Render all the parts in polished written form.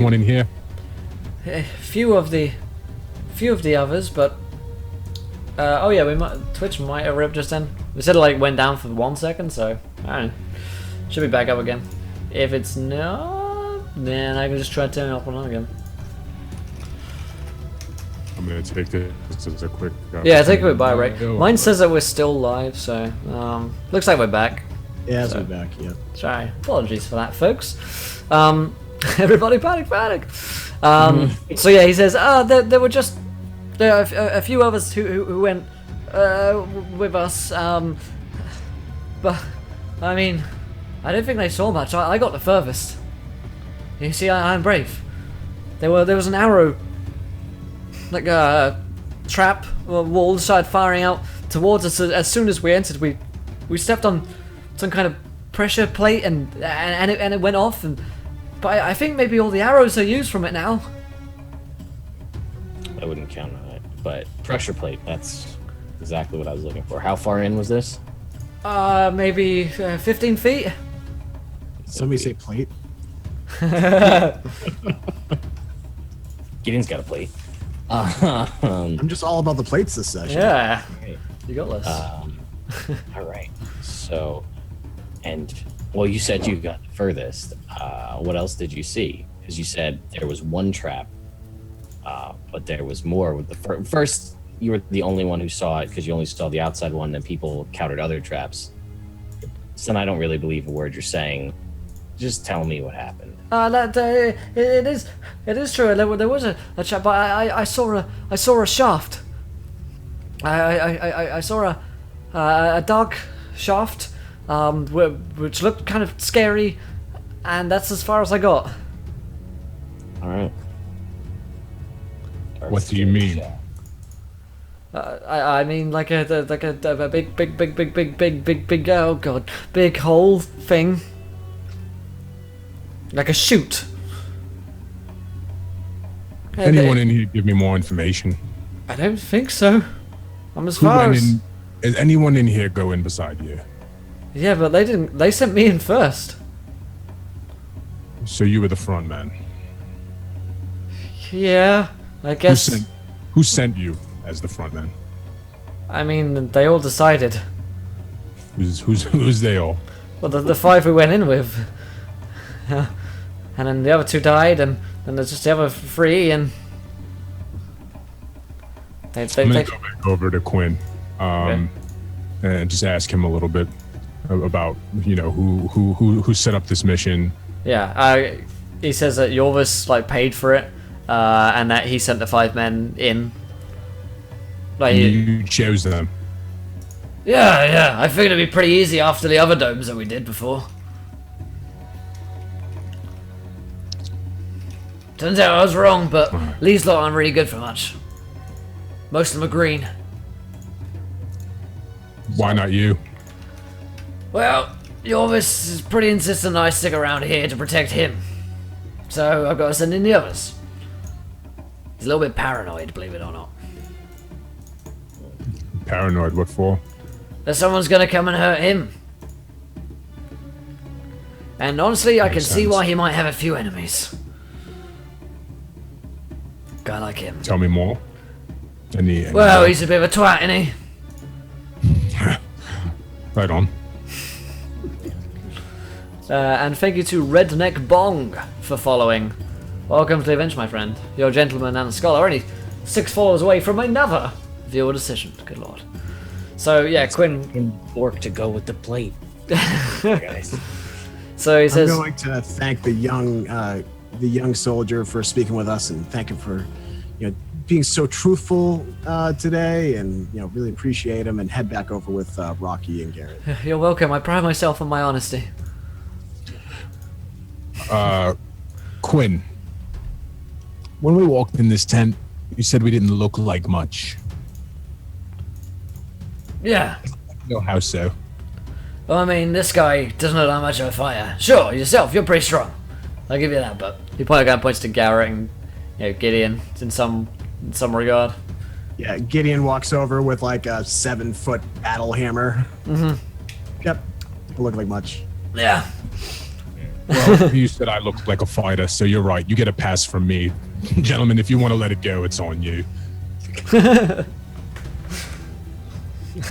Anyone in here? Few of the others, but oh yeah, Twitch might have ripped just then. We said it like went down for 1 second, so I don't know. Should be back up again. If it's not, then I can just try turning it off and on again. I'm gonna take this as a quick. Yeah, take a quick bye break. Mine says that we're still live, so looks like we're back. Yeah, we're back. Yeah. Sorry, apologies for that, folks. Everybody, panic! So yeah, he says, there were a few others who went with us, but I mean, I don't think they saw much. I got the furthest. You see, I'm brave. There was an arrow, like a trap wall, started firing out towards us. As soon as we entered, we stepped on some kind of pressure plate, and it went off. But I think maybe all the arrows are used from it now. I wouldn't count on it, but pressure plate, that's exactly what I was looking for. How far in was this? Maybe 15 feet. Somebody say plate. Gideon's got a plate. I'm just all about the plates this session. Yeah, Right. you got this. All right. So, well, you said you got the furthest. What else did you see? Because you said there was one trap, but there was more. With the first, you were the only one who saw it because you only saw the outside one, and people countered other traps. So I don't really believe a word you're saying. Just tell me what happened. It is true. There was a trap, but I saw a shaft. I saw a dark shaft, which looked kind of scary, and that's as far as I got. All right. What do you mean? I mean like a big oh god, big hole thing, like a chute. Anyone in here give me more information? I don't think so. I'm as far as. Is anyone in here go in beside you? Yeah, but they didn't. They sent me in first. So you were the front man. Yeah, I guess. Who sent you as the front man? I mean, they all decided. Who's they all? Well, the 5 we went in with, and then the other 2 died, and then there's just the other 3, and I'm gonna go back over to Quinn, Okay. and just ask him a little bit about who set up this mission. Yeah, he says that Yorvis like paid for it, and that he sent the 5 men in. Like, You chose them. yeah, I figured it'd be pretty easy after the other domes that we did before. Turns out I was wrong, but Lee's lot aren't really good for much. Most of them are green. Why not you? Well, Yorvis is pretty insistent I stick around here to protect him. So I've got to send in the others. He's a little bit paranoid, believe it or not. Paranoid? What for? That someone's gonna come and hurt him. And honestly, I can see why he might have a few enemies. Guy like him. Tell me more. Well, he's a bit of a twat, isn't he? Right on. And thank you to Redneck Bong for following. Welcome to the event, my friend. You're a gentleman and a scholar. Only 6 followers away from another viewer decision. Good lord. So yeah, Quinn Work to go with the plate. Guys. So he says, I'm going to thank the young soldier for speaking with us, and thank him for, being so truthful today, and really appreciate him, and head back over with Rocky and Garrett. "You're welcome. I pride myself on my honesty." Quinn, when we walked in this tent, you said we didn't look like much. Yeah. No, how so? Well, I mean, this guy doesn't look that much of a fighter. Sure, yourself, you're pretty strong. I'll give you that, but he probably kind of points to Garrett and Gideon in some regard. Yeah, Gideon walks over with like a 7-foot battle hammer. Mm-hmm. Yep, don't look like much. Yeah. Well, you said I looked like a fighter, so you're right. You get a pass from me. Gentlemen, if you want to let it go, it's on you. The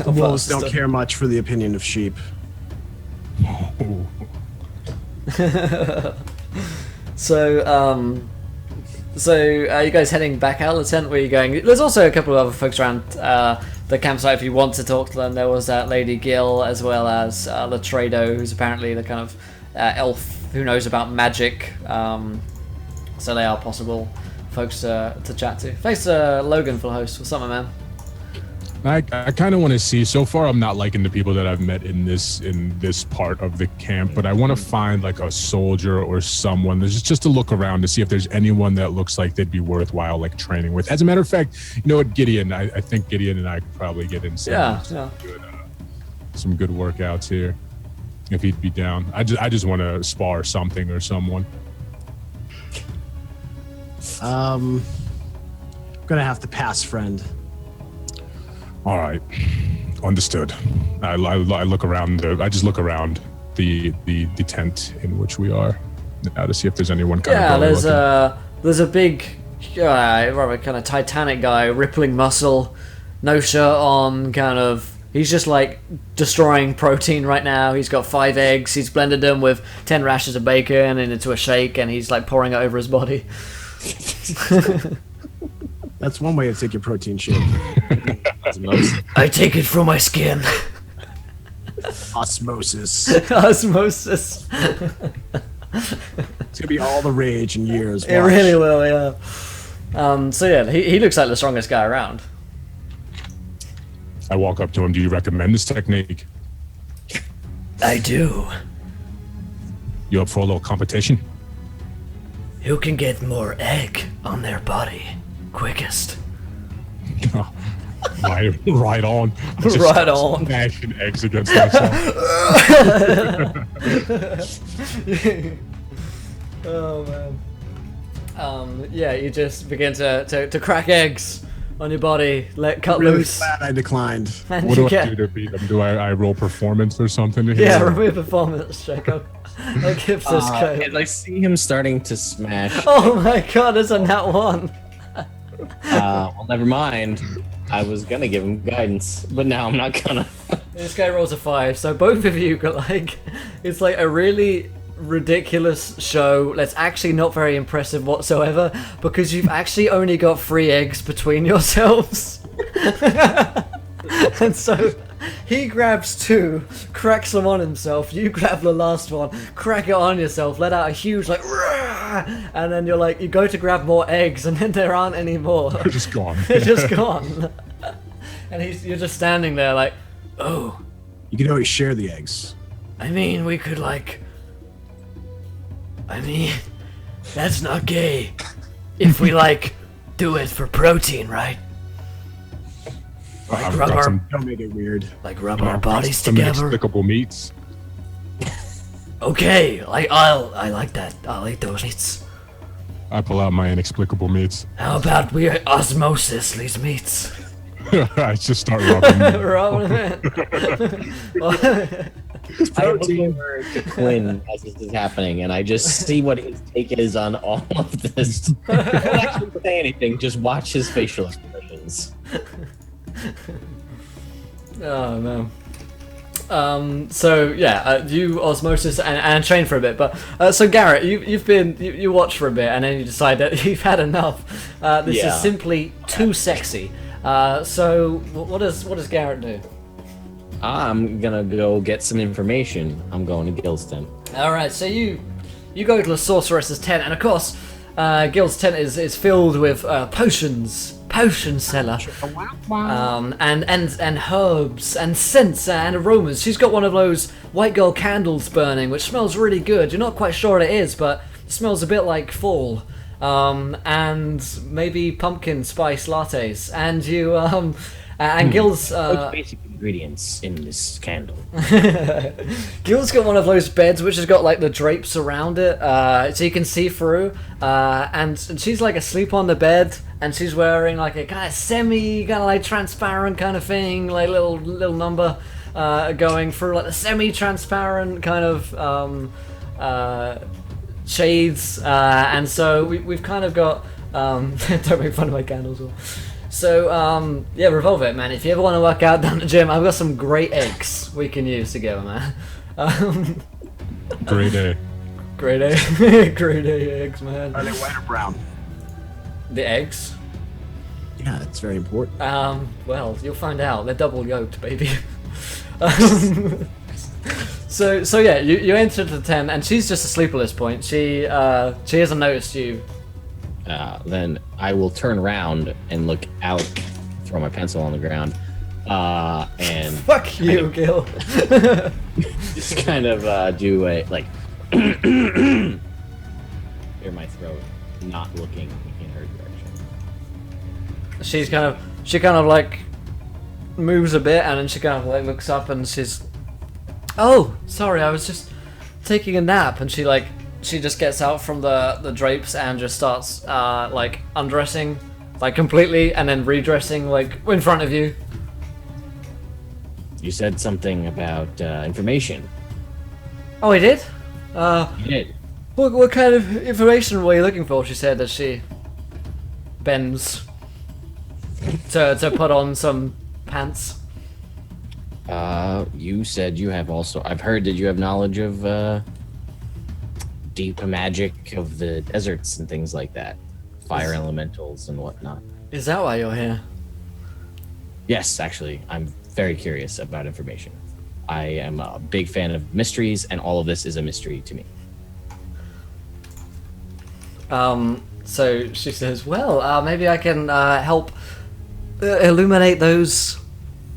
wolves don't care much for the opinion of sheep. So, are you guys heading back out of the tent? Where are you going? There's also a couple of other folks around the campsite if you want to talk to them. There was Lady Gill, as well as Latrado, who's apparently the kind of elf who knows about magic. So they are possible folks to chat to. Thanks to Logan for the host. What's up, my man? I kind of want to see. So far, I'm not liking the people that I've met in this part of the camp, but I want to find like a soldier or someone. There's just to look around to see if there's anyone that looks like they'd be worthwhile like training with. As a matter of fact, you know what, Gideon? I think Gideon and I could probably get in some good workouts here if he'd be down. I just want to spar something or someone. I'm gonna have to pass, friend. All right, understood. I look around. I just look around the tent in which we are now to see if there's anyone. There's a big, rather kind of Titanic guy, rippling muscle, no shirt on, kind of. He's just like destroying protein right now. He's got 5 eggs. He's blended them with 10 rashers of bacon and into a shake, and he's like pouring it over his body. That's one way to take your protein shake. I take it from my skin. Osmosis. Osmosis. It's gonna be all the rage in years. It really will, yeah. So yeah, he looks like the strongest guy around. I walk up to him. Do you recommend this technique? I do. You up for a little competition? Who can get more egg on their body quickest? Right on. Right on. Smashing eggs against myself. Oh man. Yeah, you just begin to crack eggs on your body, cut really loose. Glad I declined. And What do I get... do to beat them? Do I roll performance or something? Yeah, remove performance check. I'll give this code. And I see him starting to smash. Oh my god, it's a nat 1. Well, never mind. I was gonna give him guidance, but now I'm not gonna. This guy rolls a 5, so both of you got like, it's like a really ridiculous show that's actually not very impressive whatsoever, because you've actually only got 3 eggs between yourselves. And so he grabs 2, cracks them on himself, you grab the last one, crack it on yourself, let out a huge like "Rah!" And then you're like, you go to grab more eggs and then there aren't any more. They're just gone. They're just gone. And you're just standing there like, oh. You can always share the eggs. I mean, we could like... I mean, that's not gay. If we like, do it for protein, right? Like I've rub got our, some- Don't make it weird. like rub our bodies some together. inexplicable meats. Okay, I like that. I'll eat those meats. I pull out my inexplicable meats. How about we osmosis these meats? I just start rubbing. Rubbing them in. I look over to Quinn as this is happening, and I just see what his take is on all of this. Don't actually say anything, just watch his facial expressions. Oh man. So yeah, you osmosis and train for a bit, but so Garrett, you watch for a bit and then you decide that you've had enough. This is simply too sexy. So what does Garrett do? I'm gonna go get some information. I'm going to Gil's tent. All right, so you go to the sorceress's tent, and of course, Gil's tent is filled with potion cellar, and herbs and scents and aromas. She's got one of those white girl candles burning, which smells really good. You're not quite sure what it is, but it smells a bit like fall. And maybe pumpkin spice lattes, and you and Gil's What's basic ingredients in this candle? Gil's got one of those beds which has got like the drapes around it, so you can see through. And she's like asleep on the bed, and she's wearing like a kind of like transparent kind of thing, like little number going through like the semi-transparent kind of shades, and so we've kind of got. Don't make fun of my candles. So yeah, revolve it, man. If you ever want to work out down the gym, I've got some great eggs we can use together, man. Great day. Great A, great A eggs, man. Are they white or brown? The eggs? Yeah, it's very important. Well, you'll find out. They're double yolked, baby. So yeah, you enter the tent, and she's just asleep at this point. She hasn't noticed you. Then I will turn around and look out, throw my pencil on the ground, and Fuck you, Gil. just kind of do a like clear my throat, not looking in her direction. She kind of like moves a bit, and then she kind of like looks up, and she's, oh, sorry, I was just taking a nap, and she just gets out from the drapes and just starts like undressing, like completely, and then redressing like in front of you. You said something about information. Oh, he did? You did. What kind of information were you looking for? She said as she bends to put on some pants. You said you have also. I've heard that you have knowledge of deep magic of the deserts and things like that, fire elementals and whatnot. Is that why you're here? Yes, actually, I'm very curious about information. I am a big fan of mysteries, and all of this is a mystery to me. So she says, well, maybe I can help illuminate those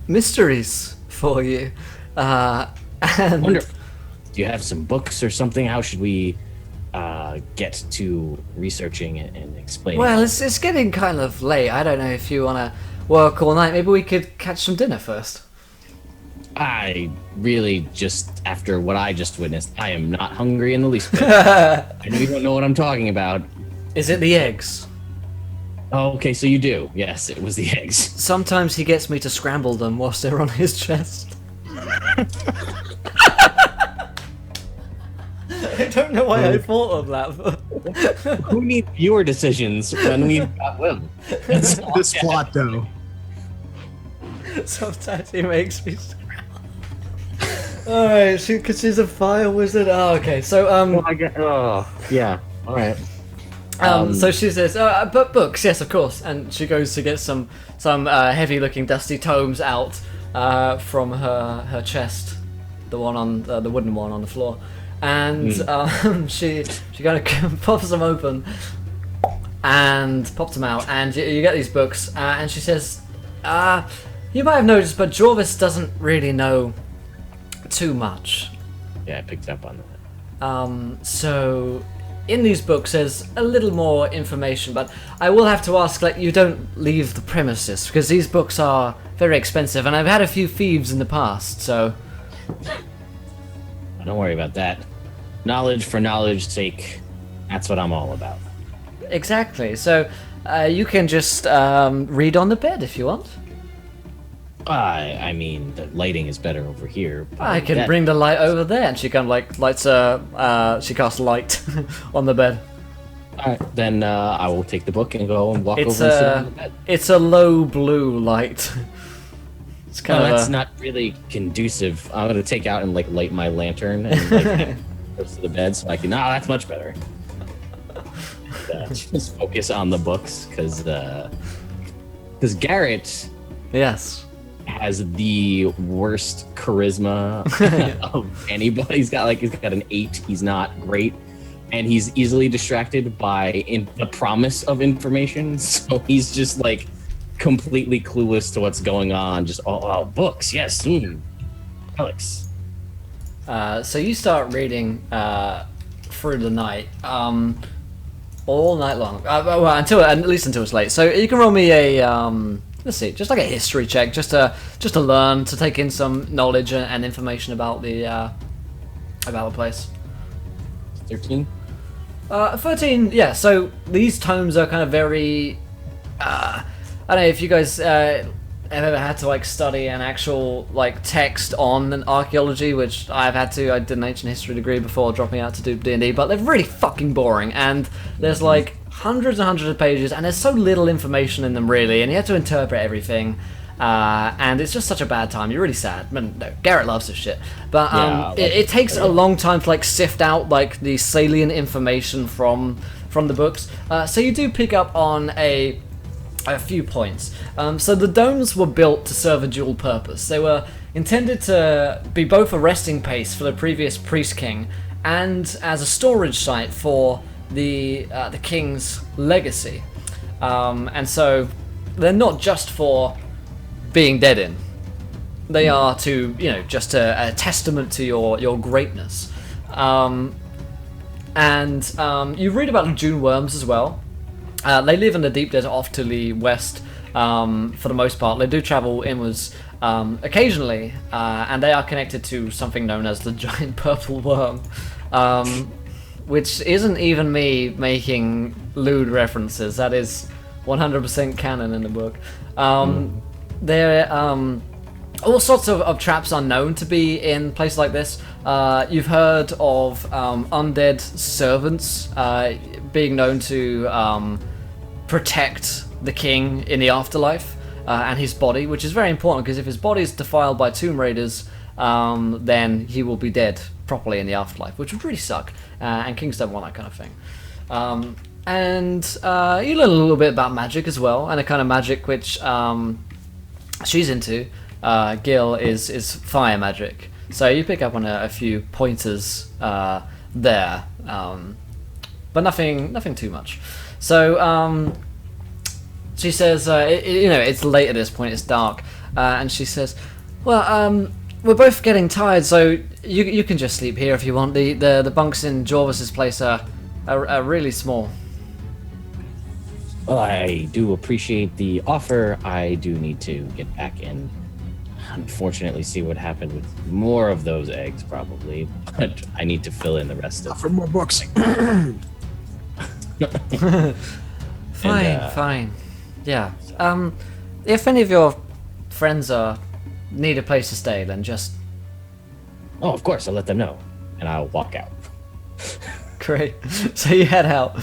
mysteries for you. And Wonderful. Do you have some books or something? How should we get to researching it and explaining? well, it's getting kind of late. I don't know if you want to work all night. Maybe we could catch some dinner first. I really just, after what I just witnessed, I am not hungry in the least bit. I know you don't know what I'm talking about. Is it the eggs? Oh, okay, so you do. Yes, it was the eggs. Sometimes he gets me to scramble them whilst they're on his chest. I don't know why I thought of that. Who needs viewer decisions when we've got Will? This plot, though. Sometimes he makes me scramble. Alright, because she's a fire wizard. Oh, okay. So, yeah. All right. so she says, but books, yes, of course. And she goes to get some heavy-looking, dusty tomes out from her chest, the one on the wooden one on the floor, and she kind of pops them open and pops them out, and you get these books, and she says, you might have noticed, but Jorvis doesn't really know too much. Yeah, I picked up on that. So in these books there's a little more information, but I will have to ask, like, you don't leave the premises, because these books are very expensive, and I've had a few thieves in the past, so... Don't worry about that. Knowledge for knowledge's sake, that's what I'm all about. Exactly, so you can just read on the bed if you want. I mean, the lighting is better over here. I can bring the light over there, and she kind of like lights she casts light on the bed. Alright, then I will take the book and go and walk over and sit on the bed. It's a low blue light. It's kind of that's not really conducive. I'm gonna take out and like light my lantern and like goes to the bed so I can. That's much better. And, just focus on the books because Garrett. Yes. Has the worst charisma of anybody. He's got an 8. He's not great, and he's easily distracted by the promise of information. So he's just like completely clueless to what's going on. Just books, yes, Alex. So you start reading through the night, all night long. Well, at least until it's late. So you can roll me a. Let's see, just like a history check, just to learn, to take in some knowledge and information about the place. 13. 13. Yeah. So these tomes are kind of very. I don't know if you guys have ever had to like study an actual like text on an archaeology, which I've had to. I did an ancient history degree before dropping out to do D&D, but they're really fucking boring, and there's like hundreds and hundreds of pages, and there's so little information in them really, and you have to interpret everything. And it's just such a bad time. You're really sad. I mean, no, Garrett loves this shit, but it takes a long time to like sift out like the salient information from the books. So you do pick up on a few points. So the domes were built to serve a dual purpose. They were intended to be both a resting place for the previous priest king and as a storage site for the king's legacy. And so they're not just for being dead in. They are to, just a testament to your greatness. And you read about the June worms as well. They live in the deep desert off to the west for the most part. They do travel inwards occasionally, and they are connected to something known as the giant purple worm, which isn't even me making lewd references. That is 100% canon in the book. There all sorts of traps are known to be in places like this. You've heard of undead servants being known to protect the king in the afterlife and his body, which is very important because if his body is defiled by tomb raiders, then he will be dead properly in the afterlife, which would really suck. And kings don't want that kind of thing. And you learn a little bit about magic as well, and the kind of magic which she's into. Gil is fire magic, so you pick up on a few pointers there, but nothing too much. So she says, it's late at this point, it's dark, and she says, well, we're both getting tired, so you can just sleep here if you want. The bunks in Jorvis's place are really small. Well, I do appreciate the offer. I do need to get back and unfortunately see what happened with more of those eggs, probably. But I need to fill in the rest of For more books. Fine. Yeah. If any of your friends need a place to stay, then just... Oh, of course, I'll let them know. And I'll walk out. Great. So you head out,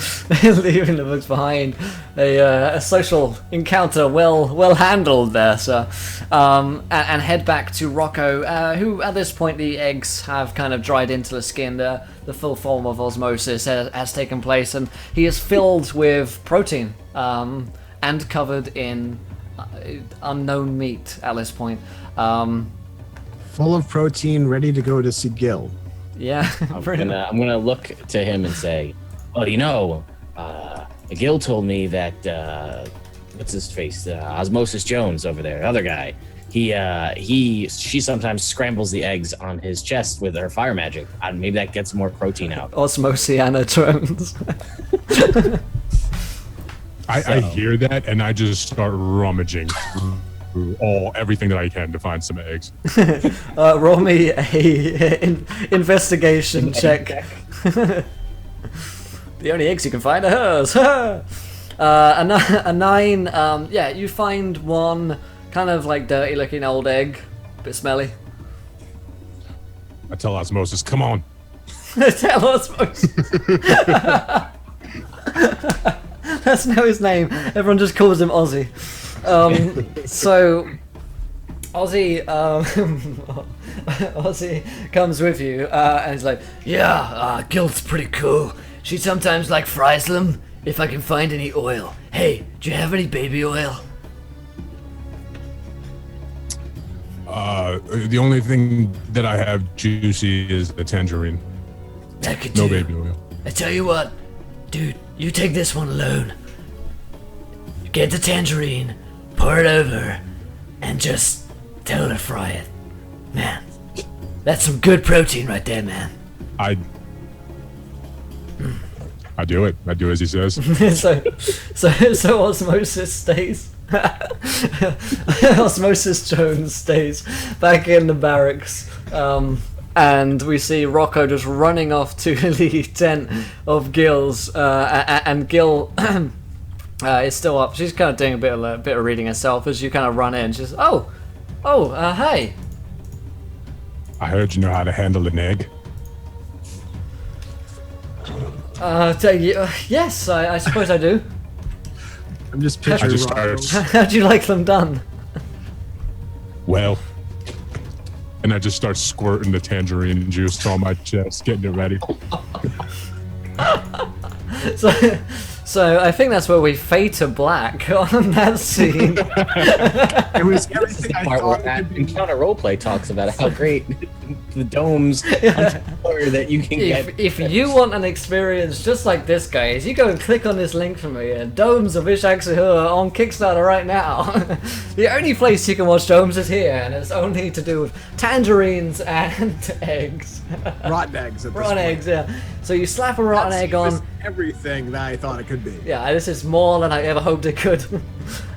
leaving the books behind. A social encounter well handled there, sir. And head back to Rocco, who at this point the eggs have kind of dried into the skin. The full form of osmosis has taken place, and he is filled with protein and covered in unknown meat at this point. Full of protein, ready to go to see Gil. Yeah, I'm gonna look to him and say, well, Gil told me that what's his face, Osmosis Jones over there, other guy. She sometimes scrambles the eggs on his chest with her fire magic. Maybe that gets more protein out. Osmosiana Jones. I hear that and I just start rummaging through everything that I can to find some eggs. Roll me a investigation check. The only eggs you can find are hers. A 9. You find one kind of like dirty looking old egg, a bit smelly. I tell Osmosis, come on. Tell Osmosis. That's now his name. Everyone just calls him Ozzy. So Ozzy comes with you and he's like, Gil's pretty cool. She sometimes like fries them if I can find any oil. Hey, do you have any baby oil? The only thing that I have juicy is the tangerine. That could No do. baby oil. I tell you what, dude, you take this one alone. Get the tangerine, pour it over, and just tell her to fry it. Man, that's some good protein right there, man. I do it. I do as he says. so Osmosis stays. Osmosis Jones stays back in the barracks, and we see Rocco just running off to the tent of Gil's, and Gil It's still up. She's kind of doing a bit of reading herself as you kind of run in. She's, hey. I heard you know how to handle an egg. Yes, I suppose I do. I'm just picturing Rocco. How do you like them done? Well, and I just start squirting the tangerine juice on my chest, getting it ready. So I think that's where we fade to black on that scene. It was everything I Part thought where it could be. Encounter Roleplay talks about how great the domes on color that you can get. If you want an experience just like this, guys, you go and click on this link for me. Domes of Ishaq-Zahur on Kickstarter right now. The only place you can watch Domes is here, and it's only to do with tangerines and eggs. Rotten eggs at this Rotten point. eggs, yeah. So you slap a rotten egg It was on. everything that I thought it could be. Yeah, this is more than I ever hoped it could.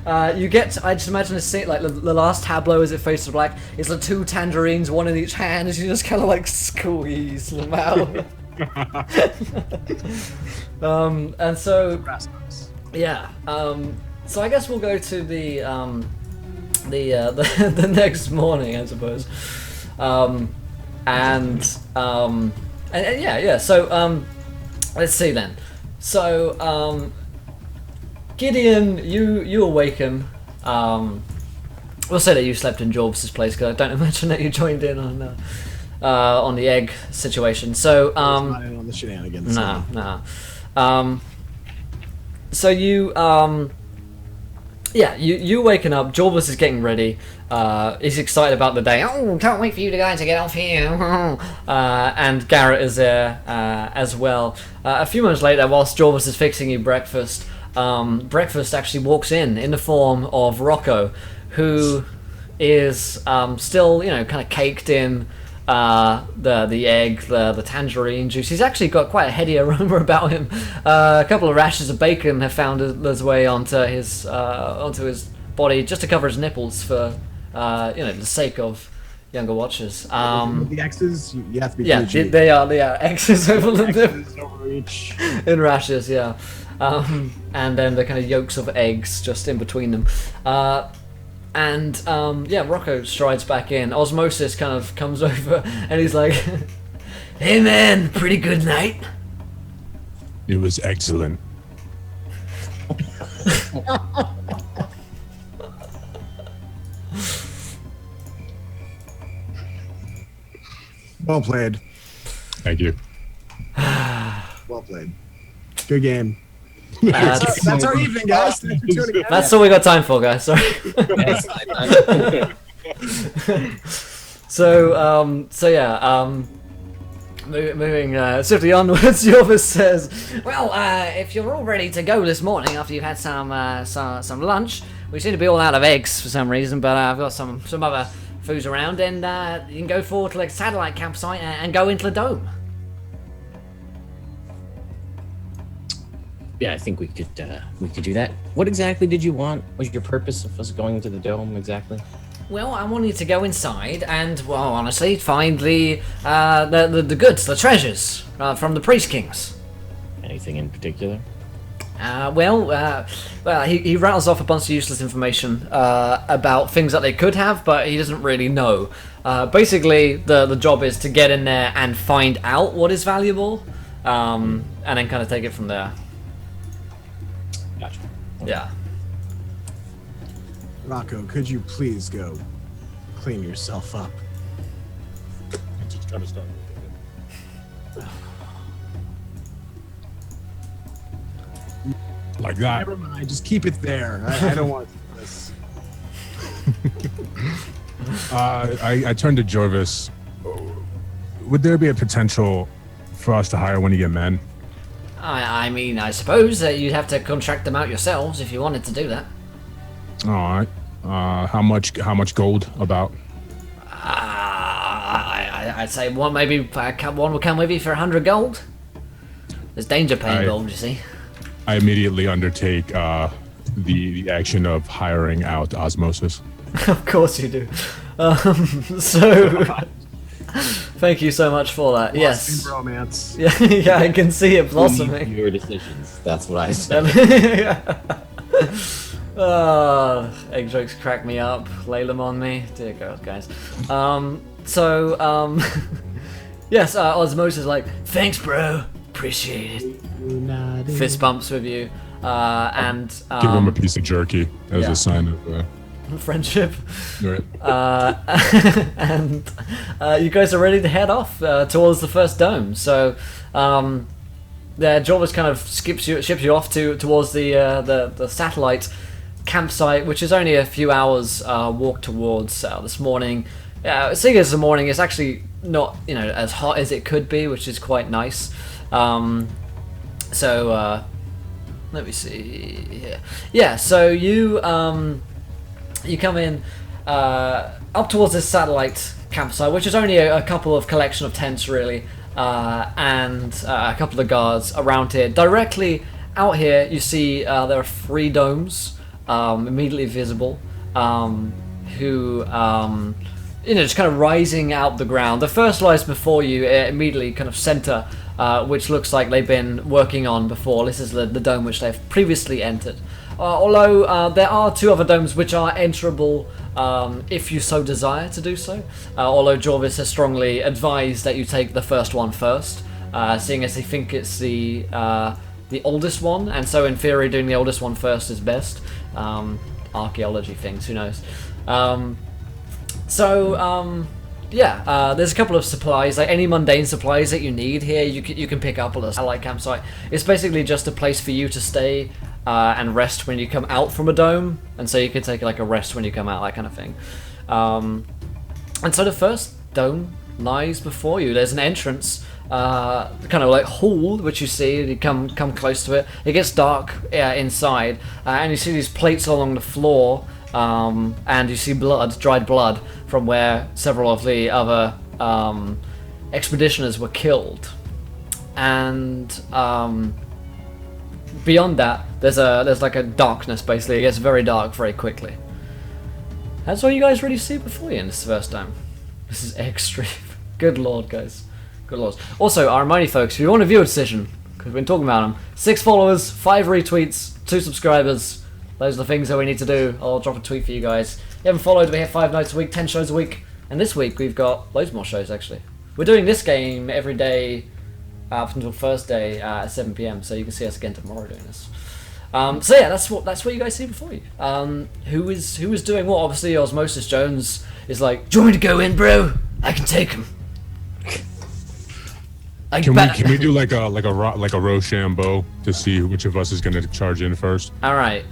You get, I just imagine a scene, like the last tableau as it fades to black, is the 2 tangerines, one in each hand, as you just kind of like squeeze them out. And so, yeah, so I guess we'll go to the the next morning, I suppose. And yeah, so, let's see then. So, Gideon, you awaken. We'll say that you slept in Jorbs' place because I don't imagine that you joined in on the egg situation. So, Not in on the shenanigans. no. So you you waking up. Jorbus is getting ready. He's excited about the day. Oh, can't wait for you guys to get off here. And Garrett is there as well. A few moments later, whilst Jorbus is fixing you breakfast, breakfast actually walks in the form of Rocco, who is still, kind of caked in the egg, the tangerine juice. He's actually got quite a heady aroma about him. A couple of rashers of bacon have found their way onto his body just to cover his nipples for the sake of younger watchers. The X's, you have to be Yeah, PG. they are X's over the nipples. X's over each. In rashes, yeah. And then the kind of yolks of eggs just in between them. Rocco strides back in. Osmosis kind of comes over and he's like, "Hey man, pretty good night." It was excellent. Well played. Thank you. Well played. Good game. That's That's our evening, guys. Thanks for tuning in. all we got time for, guys. Sorry. Moving swiftly onwards, Yorvis says, "Well, if you're all ready to go this morning after you've had some lunch, we seem to be all out of eggs for some reason, but I've got some other foods around, and you can go forward to like a satellite campsite and go into the dome." Yeah, I think we could do that. What exactly did you want? What was your purpose of us going to the dome exactly? Well, I wanted to go inside and, well, honestly, find the goods, the treasures from the Priest Kings. Anything in particular? He rattles off a bunch of useless information about things that they could have, but he doesn't really know. Basically, the job is to get in there and find out what is valuable, and then kind of take it from there. Gotcha. Yeah. Rocco, could you please go clean yourself up? Just kind of start. Like that. Never mind. Just keep it there. I don't want this. I turned to Jorvis. Would there be a potential for us to hire one of your men? I mean, I suppose that you'd have to contract them out yourselves if you wanted to do that. All right. How much gold about? I'd say one would come with you for 100 gold. There's danger paying gold, you see. I immediately undertake the action of hiring out Osmosis. Of course you do. So, thank you so much for that. Yes. Romance. Yeah, I can see it blossoming. Your decisions. That's what I said. Egg jokes crack me up. Lay them on me. Dear God, guys. Yes, Osmosis is like, thanks, bro. Appreciate it. Fist bumps with you. And Give him a piece of jerky as a sign of friendship. right. And you guys are ready to head off towards the first dome. So, Jorvis kind of ships you off towards the satellite campsite, which is only a few hours walk towards this morning. Seeing as the morning, it's actually not as hot as it could be, which is quite nice. Let me see here. Yeah, so you come in up towards this satellite campsite, which is only a couple of collection of tents really, and a couple of guards around here. Directly out here, you see there are 3 domes immediately visible, who just kind of rising out the ground. The first lies before you, immediately kind of center. Which looks like they've been working on before. This is the dome which they've previously entered. Although there are 2 other domes which are enterable if you so desire to do so. Although Jorvis has strongly advised that you take the first one first, seeing as they think it's the oldest one, and so in theory doing the oldest one first is best. Archaeology things, who knows. There's a couple of supplies, like any mundane supplies that you need here, you can pick up at a satellite campsite. It's basically just a place for you to stay and rest when you come out from a dome, and so you can take like a rest when you come out, that kind of thing. And so the first dome lies before you. There's an entrance, kind of like hall, which you see. You come close to it. It gets dark inside, and you see these plates along the floor. And you see dried blood from where several of the other expeditioners were killed. And beyond that, there's like a darkness. Basically, it gets very dark very quickly. That's all you guys really see before you in this first time. This is extreme. Good lord, guys. Good lord. Also, I remind you folks, if you want a viewer decision, because we've been talking about them, 6 followers, 5 retweets, 2 subscribers. Those are the things that we need to do. I'll drop a tweet for you guys. If you haven't followed, we have 5 nights a week, 10 shows a week. And this week we've got loads more shows actually. We're doing this game every day up until Thursday at 7 PM. So you can see us again tomorrow doing this. That's what you guys see before you. Who is doing what? Obviously Osmosis Jones is like, do you want me to go in, bro? I can take him. Can we do like a Rochambeau to see which of us is going to charge in first? All right.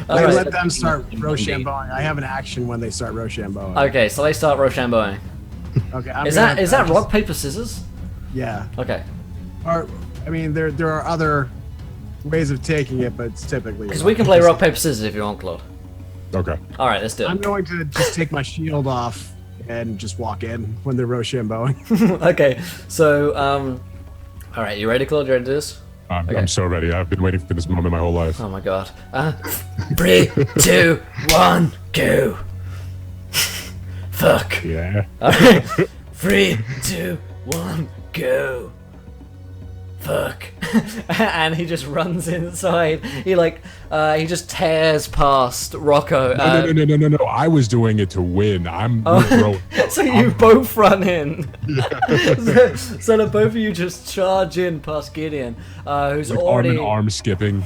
Let them start Rochambeauing. I have an action when they start Rochambeauing. Okay, so they start Rochambeauing. Okay. Is that rock paper scissors? Yeah. Okay. There are other ways of taking it, but it's typically because we can play rock paper scissors if you want, Claude. Okay. All right, let's do it. I'm going to just take my shield off and just walk in when they're Rochambeauing. Okay, so all right, you ready, Claude? You ready to do this? Okay. I'm so ready. I've been waiting for this moment my whole life. Oh my god. 3, 2, 1, go. Fuck. Yeah. Alright. 3, 2, 1, go. Fuck. And he just runs inside. He just tears past Rocco. No. I was doing it to win. I'm throwing. So you both run in. so the both of you just charge in past Gideon, who's like already arm skipping.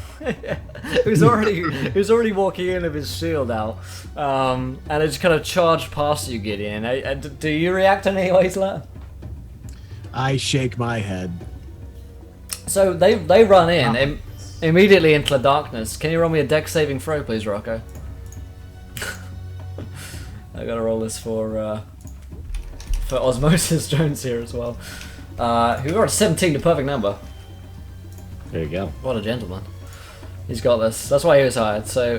who's already walking in with his shield out. And they just kind of charge past you, Gideon. Do you react in any ways to that? I shake my head. So they run in immediately into the darkness. Can you roll me a dex saving throw, please, Rocco? I gotta roll this for Osmosis Jones here as well. Who got a 17, the perfect number. There you go. What a gentleman. He's got this. That's why he was hired. So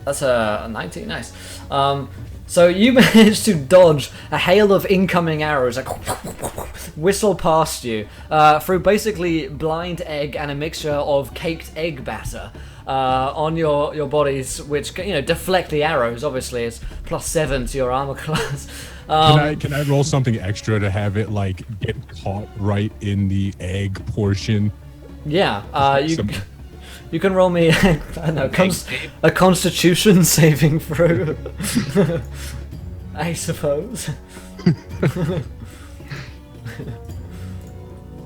that's a 19. Nice. So you managed to dodge a hail of incoming arrows, like whistle past you through basically blind egg and a mixture of caked egg batter on your bodies, which deflect the arrows. Obviously, it's +7 to your armor class. Can I roll something extra to have it get caught right in the egg portion? Yeah, You can roll me, I don't know, a Constitution saving throw. I suppose.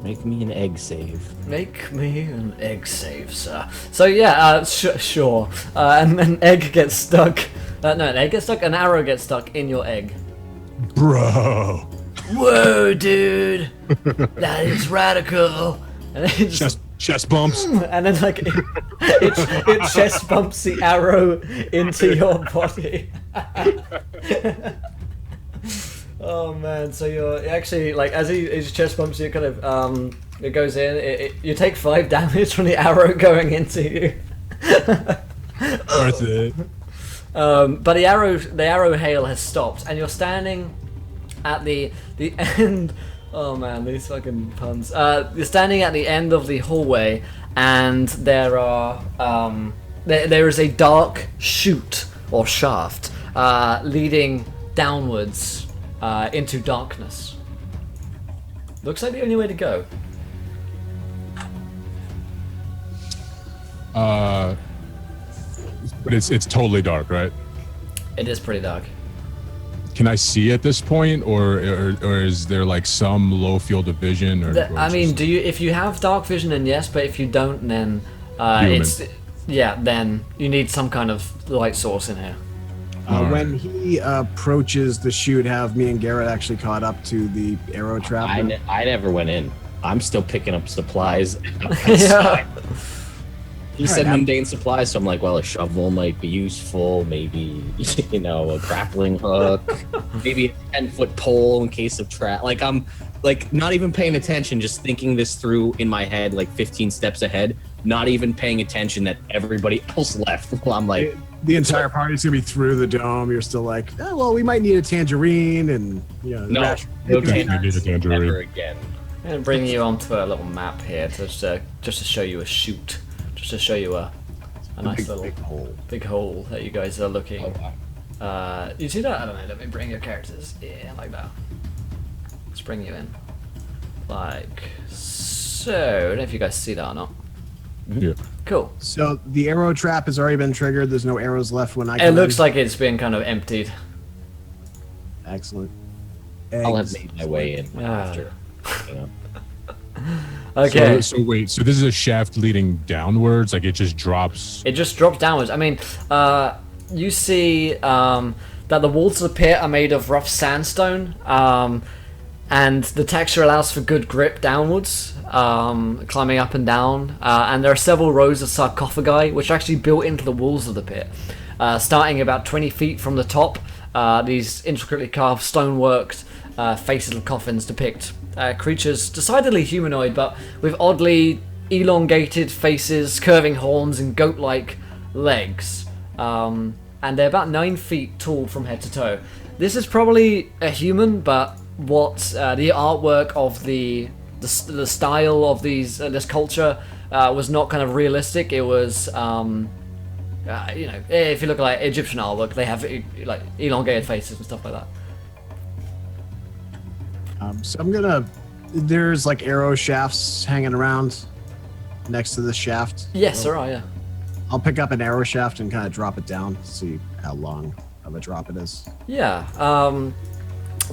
Make me an egg save. Make me an egg save, sir. So yeah, sure. And an egg gets stuck. No, an egg gets stuck. An arrow gets stuck in your egg. Bro. Whoa, dude, that is radical. And then Chest bumps. And then like it chest bumps the arrow into your body. Oh man, so you're actually like as his chest bumps you, kind of it goes in. You take 5 damage from the arrow going into you. Worth it. But the arrow hail has stopped, and you're standing at the end. Oh man, these fucking puns. You're standing at the end of the hallway, and there are there is a dark chute or shaft leading downwards into darkness. Looks like the only way to go. But it's totally dark, right? It is pretty dark. Can I see at this point, or is there like some low field of vision? I mean, do you? If you have dark vision, then yes. But if you don't, then then you need some kind of light source in here. When he approaches the chute, have me and Garrett actually caught up to the arrow trap? I never went in. I'm still picking up supplies. Yeah. He said mundane supplies, so I'm like, well, a shovel might be useful, maybe, a grappling hook, maybe a 10-foot pole in case of trap. Like, I'm, like, not even paying attention, just thinking this through in my head, like, 15 steps ahead, not even paying attention that everybody else left. Well, I'm like... The entire party's gonna be through the dome. You're still like, oh, well, we might need a tangerine, and, no tangerine. Never again. I'm going to bring you onto a little map here just to show you a chute. Just to show you a nice little big hole that you guys are looking. You see that? I don't know. Let me bring your characters in like that. Let's bring you in. Like so. I don't know if you guys see that or not. Yeah. Cool. So the arrow trap has already been triggered. There's no arrows left when I come It looks in. like it's been kind of emptied. Excellent. I'll have made my way in after. Okay. So wait. So this is a shaft leading downwards. Like it just drops. It just drops downwards. I mean, you see that the walls of the pit are made of rough sandstone, and the texture allows for good grip downwards, climbing up and down. And there are several rows of sarcophagi, which are actually built into the walls of the pit, starting about 20 feet from the top. These intricately carved stoneworked faces of coffins depict creatures decidedly humanoid, but with oddly elongated faces, curving horns, and goat-like legs. And they're about 9 feet tall from head to toe. This is probably a human, but what the artwork of the style of this culture was not kind of realistic. It was if you look at like Egyptian artwork, they have like elongated faces and stuff like that. So I'm gonna. There's like arrow shafts hanging around next to the shaft. Yes, there are. Yeah. I'll pick up an arrow shaft and kind of drop it down. See how long of a drop it is. Yeah.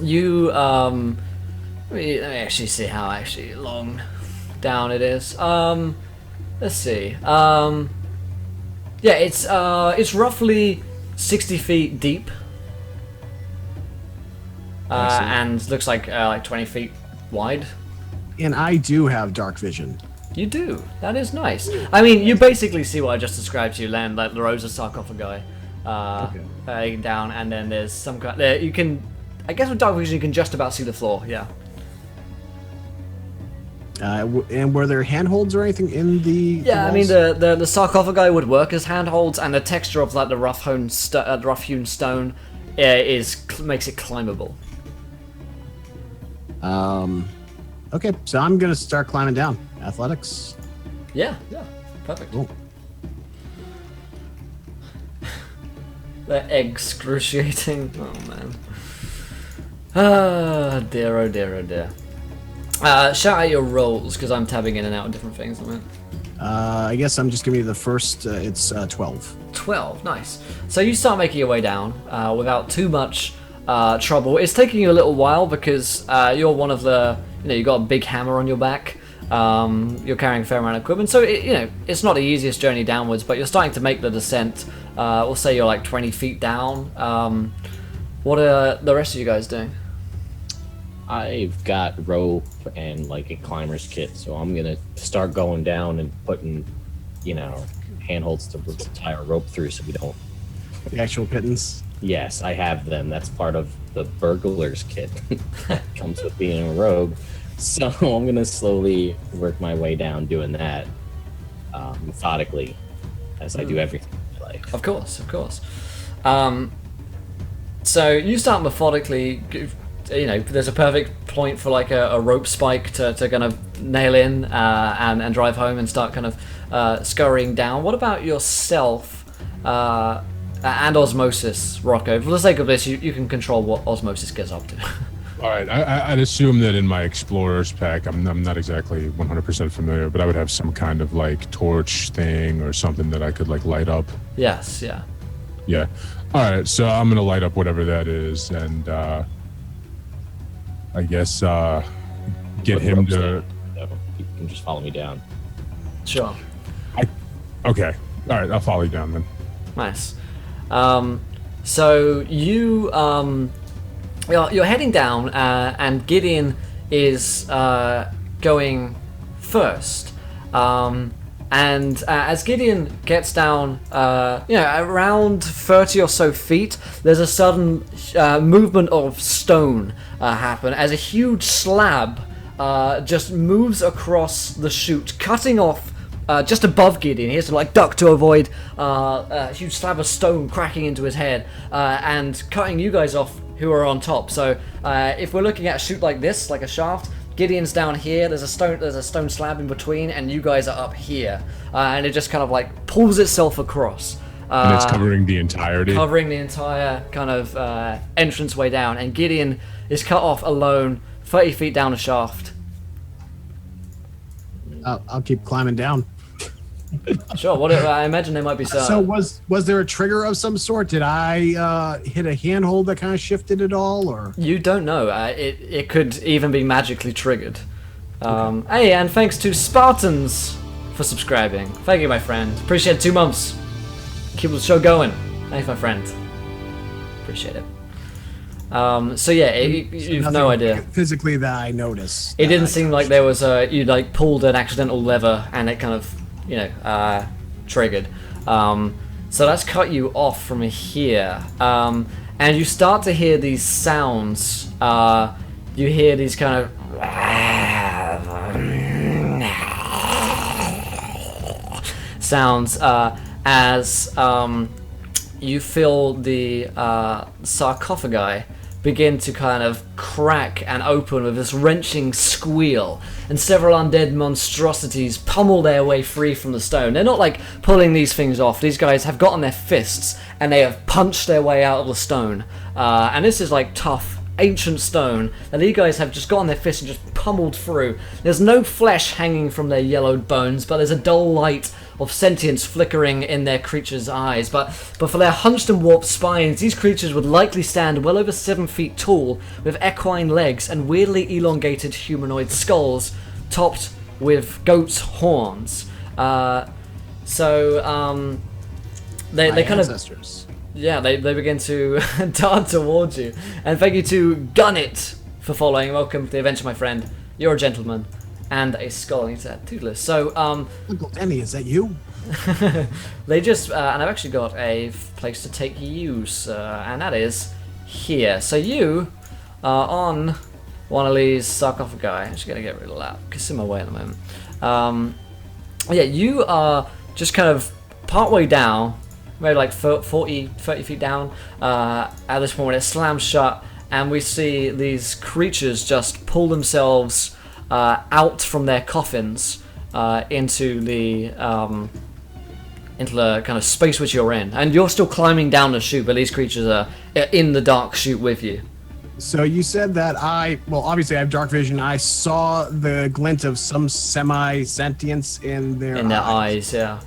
You let me actually see how actually long down it is. Let's see. Yeah, it's roughly 60 feet deep. And looks like 20 feet wide. And I do have dark vision. You do. That is nice. I mean, you basically see what I just described to you, land like the rows of sarcophagi down, and then there's some kind. You can, I guess, with dark vision, you can just about see the floor. Yeah. And were there handholds or anything in the? Yeah, I mean the sarcophagi would work as handholds, and the texture of like the rough-hewn stone makes it climbable. Okay, so I'm gonna start climbing down. Athletics. Yeah, perfect. Cool. They're excruciating. Oh man. Ah, dear, oh dear, oh dear. Shout out your rolls, because I'm tabbing in and out of different things. I guess I'm just gonna be the first. It's 12. 12, nice. So you start making your way down without too much trouble. It's taking you a little while because you're one of the, you got a big hammer on your back. You're carrying a fair amount of equipment, so it's not the easiest journey downwards, but you're starting to make the descent. We'll say you're like 20 feet down. What are the rest of you guys doing? I've got rope and like a climber's kit, so I'm gonna start going down and putting, handholds to tie a rope through so we don't. The actual pittance. Yes, I have them. That's part of the burglar's kit. Comes with being a rogue. So I'm gonna slowly work my way down doing that methodically, as I do everything in my life. Of course. So you start methodically. There's a perfect point for like a rope spike to kind of nail in and drive home and start kind of scurrying down. What about yourself and osmosis, Rocco? For the sake of this, you can control what osmosis gets up to. All right, I'd assume that in my explorer's pack, I'm not exactly 100% familiar, but I would have some kind of like torch thing or something that I could like light up. Yes, yeah. Yeah. All right, so I'm gonna light up whatever that is, and I guess get him to. You can just follow me down. Sure. Okay. All right, I'll follow you down then. Nice. So you you're heading down, and Gideon is going first. And as Gideon gets down, around 30 or so feet, there's a sudden movement of stone happen as a huge slab just moves across the chute, cutting off just above Gideon. He has to like duck to avoid a huge slab of stone cracking into his head and cutting you guys off who are on top. So if we're looking at a chute like this, like a shaft, Gideon's down here, there's a stone slab in between, and you guys are up here. And it just kind of like pulls itself across. And it's covering the entirety? Covering the entire kind of entrance way down. And Gideon is cut off alone, 30 feet down a shaft. I'll keep climbing down. Sure, I imagine there might be some... So was there a trigger of some sort? Did I hit a handhold that kind of shifted it all, or? You don't know. It could even be magically triggered. Hey, and thanks to Spartans for subscribing. Thank you, my friend. Appreciate 2 months. Keep the show going. Thanks, my friend. Appreciate it. So yeah, you've no idea. Physically that I noticed. It didn't seem like there was you like pulled an accidental lever and it kind of triggered. So that's cut you off from here. And you start to hear these sounds. You hear these kind of sounds as you feel the sarcophagi begin to kind of crack and open with this wrenching squeal, and several undead monstrosities pummel their way free from the stone. They're not like pulling these things off. These guys have gotten their fists and they have punched their way out of the stone. And this is like tough, ancient stone that these guys have just gotten their fists and just pummeled through. There's no flesh hanging from their yellowed bones, but there's a dull light of sentience flickering in their creatures' eyes. But for their hunched and warped spines, these creatures would likely stand well over 7 feet tall, with equine legs and weirdly elongated humanoid skulls, topped with goat's horns. They kind ancestors. They begin to dart towards you. And thank you to Gunnit for following. Welcome to the adventure, my friend. You're a gentleman. And a skull. I need to add toothless. So, Uncle Denny, is that you? they just, and I've actually got a place to take you, sir, and that is here. So you are on one of these sarcophagi. I'm just gonna get rid of that because it's in my way at the moment. Yeah, you are just kind of partway down, maybe like 30 feet down. At this point, it slams shut, and we see these creatures just pull themselves out from their coffins into the kind of space which you're in, and you're still climbing down the chute, but these creatures are in the dark chute with you. So you said that well, obviously I have dark vision. I saw the glint of some semi-sentience in their eyes. Yeah.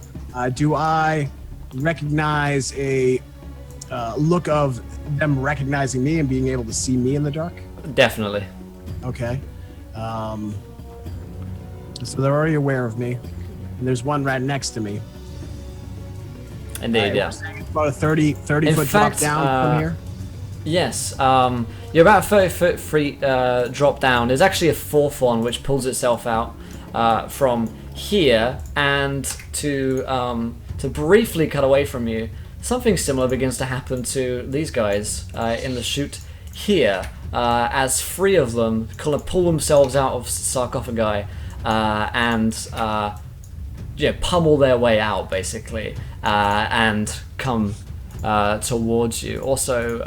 Do I recognize a look of them recognizing me and being able to see me in the dark? Definitely. Okay. So they're already aware of me. And there's one right next to me. Indeed, yeah. It's about a 30 foot In drop fact, down from here. Yes, you're about a 30-foot free drop down. There's actually a fourth one which pulls itself out from here, and to briefly cut away from you, something similar begins to happen to these guys in the chute here, as 3 of them kind of pull themselves out of sarcophagi and pummel their way out, basically, and come towards you. Also,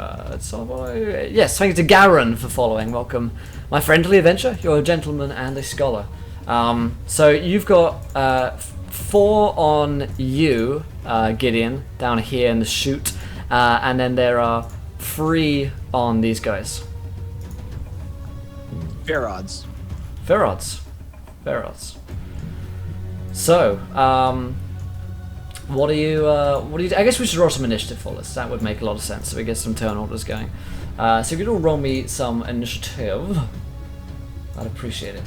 yes, thank you to Garen for following. Welcome, my friendly adventure. You're a gentleman and a scholar. So you've got 4 on you, Gideon, down here in the chute, and then there are 3 on these guys. Fair odds. Fair odds. Fair odds. So, what do you? I guess we should roll some initiative for this. That would make a lot of sense. So we get some turn orders going. So if you could all roll me some initiative, I'd appreciate it.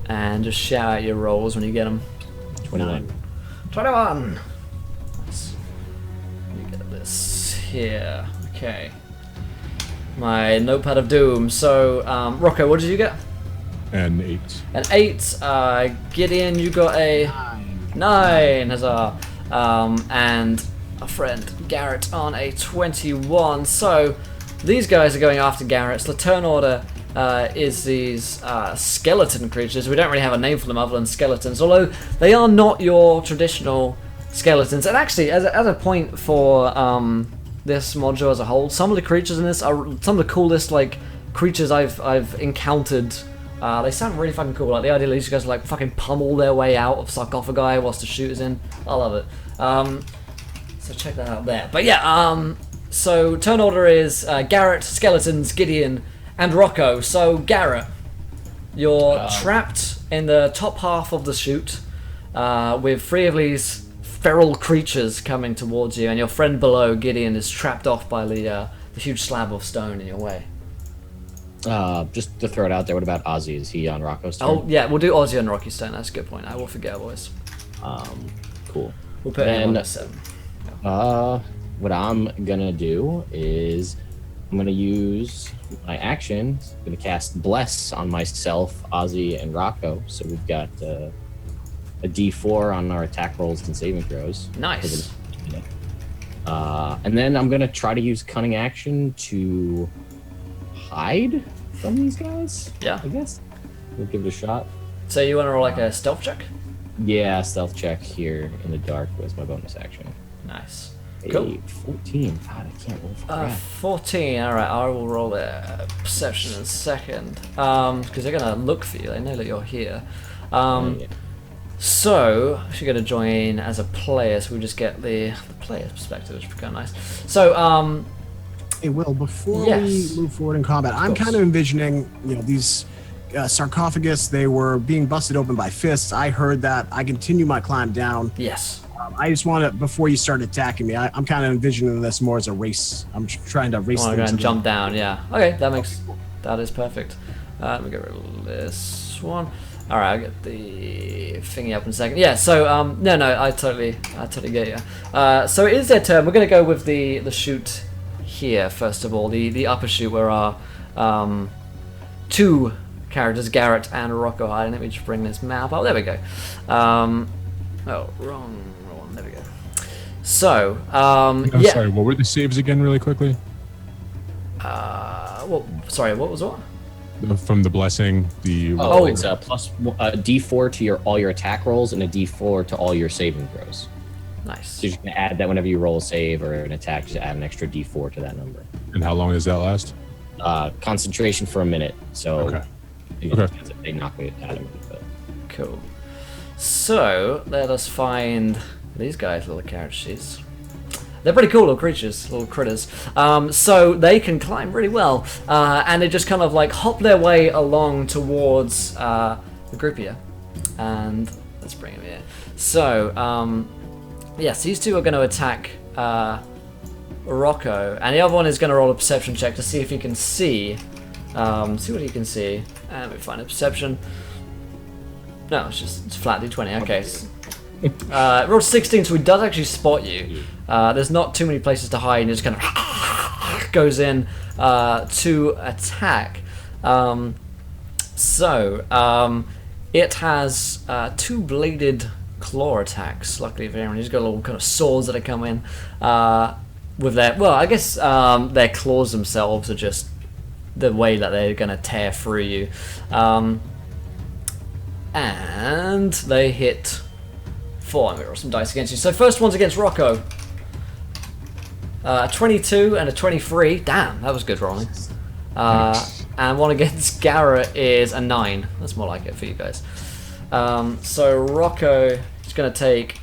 And just shout out your rolls when you get them. 29. 21. Nice. Let me get this here. Okay. My notepad of doom. So, Rocco, what did you get? An 8. An 8. Gideon, you got a 9. Huzzah. And our friend Garrett on a 21. So these guys are going after Garrett. So the turn order is these skeleton creatures. We don't really have a name for them other than skeletons, although they are not your traditional skeletons. And actually, as a point for this module as a whole, some of the creatures in this are some of the coolest creatures I've encountered. They sound really fucking cool. Like the idea that these guys fucking pummel their way out of sarcophagi whilst the shoot is in. I love it. So check that out there. But yeah, so turn order is Garrett, skeletons, Gideon, and Rocco. So Garrett, you're trapped in the top half of the chute with 3 of these feral creatures coming towards you, and your friend below, Gideon, is trapped off by the huge slab of stone in your way. Just to throw it out there, what about Ozzy? Is he on Rocco's turn? Oh yeah, we'll do Ozzy and Rocky's turn. That's a good point. I will forget, boys. Cool. We'll put him on a 7. What I'm gonna do is I'm gonna use my action. I'm gonna cast Bless on myself, Ozzy, and Rocco. So we've got a D4 on our attack rolls and saving throws. Nice. And then I'm gonna try to use Cunning Action to hide from these guys. Yeah, I guess we'll give it a shot. So you want to roll a stealth check? Yeah, stealth check here in the dark was my bonus action. Nice. Cool. 14. God, I can't roll for crap. 14. All right, I will roll a perception in a second. Because they're gonna look for you. They know that you're here. So if you're gonna join as a player, so we just get the player's perspective, which would be kind of nice. So Hey, Will, before we move forward in combat, I'm kind of envisioning, these sarcophagus, they were being busted open by fists. I heard that. I continue my climb down. Yes. I just want to, before you start attacking me, I'm kind of envisioning this more as a race. I'm trying to race them. Go and jump down, yeah. Okay, that is perfect. Let me get rid of this one. All right, I'll get the thingy up in a second. Yeah, so no, I totally get you. So it is their turn. We're gonna go with the chute here first of all. The upper chute where our 2 characters, Garrett and Rocco, hide. Let me just bring this map up. There we go. Oh, wrong one. There we go. So Sorry, what were the saves again, really quickly? Sorry, what was what? From the blessing, it's a plus a D4 to all your attack rolls and a D4 to all your saving throws. Nice. So you can add that whenever you roll a save or an attack, just add an extra D4 to that number. And how long does that last? Concentration for a minute. So okay. If they knock me out of it. But. Cool. So let us find these guys' little character sheets. They're pretty cool little creatures, little critters. So they can climb really well, and they just kind of like hop their way along towards the group here. And let's bring them here. So, yes, these two are going to attack Rocco, and the other one is going to roll a perception check to see if he can see. See what he can see. And we find a perception. No, it's flat D20. Okay. Rolled 16, so he does actually spot you. There's not too many places to hide, and he just kind of goes in to attack. It has two bladed claw attacks. Luckily for him, he's got little kind of swords that are coming with their. Well, I guess their claws themselves are just the way that they're going to tear through you. And they hit 4. I'm going to roll some dice against you. So first one's against Rocco. 22 and a 23. Damn, that was good rolling. And one against Garrett is a 9. That's more like it for you guys. So Rocco is going to take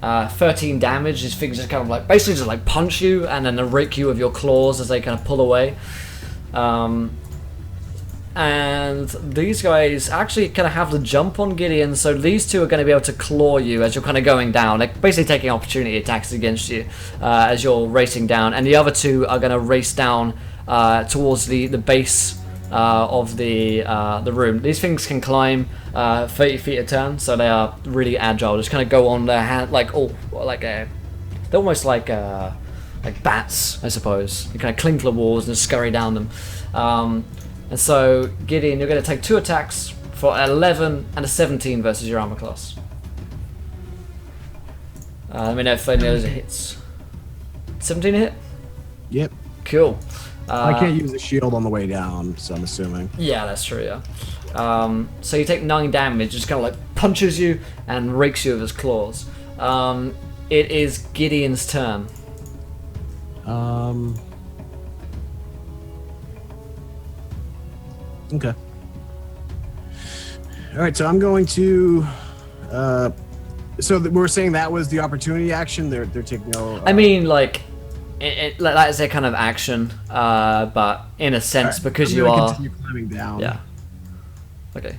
13 damage. His fingers just kind of like basically just like punch you and then they rake you with your claws as they kind of pull away. And these guys actually kind of have the jump on Gideon, so these two are going to be able to claw you as you're kind of going down. They're basically taking opportunity attacks against you as you're racing down, and the other two are going to race down towards the base of the room. These things can climb 30 feet a turn, so they are really agile. Just kind of go on their hand they're almost like bats, I suppose. You kind of cling to the walls and scurry down them. And so, Gideon, you're going to take 2 attacks for 11 and a 17 versus your armor class. Let me know if any of those are hits. 17 a hit? Yep. Cool. I can't use the shield on the way down, so I'm assuming. Yeah, that's true, yeah. So you take 9 damage, just kind of like punches you and rakes you with his claws. It is Gideon's turn. Okay. All right, so I'm going to. We're saying that was the opportunity action. They're taking no. I mean, like, that is a kind of action, but in a sense, right, because I'm you gonna are continue climbing down. Yeah. Okay.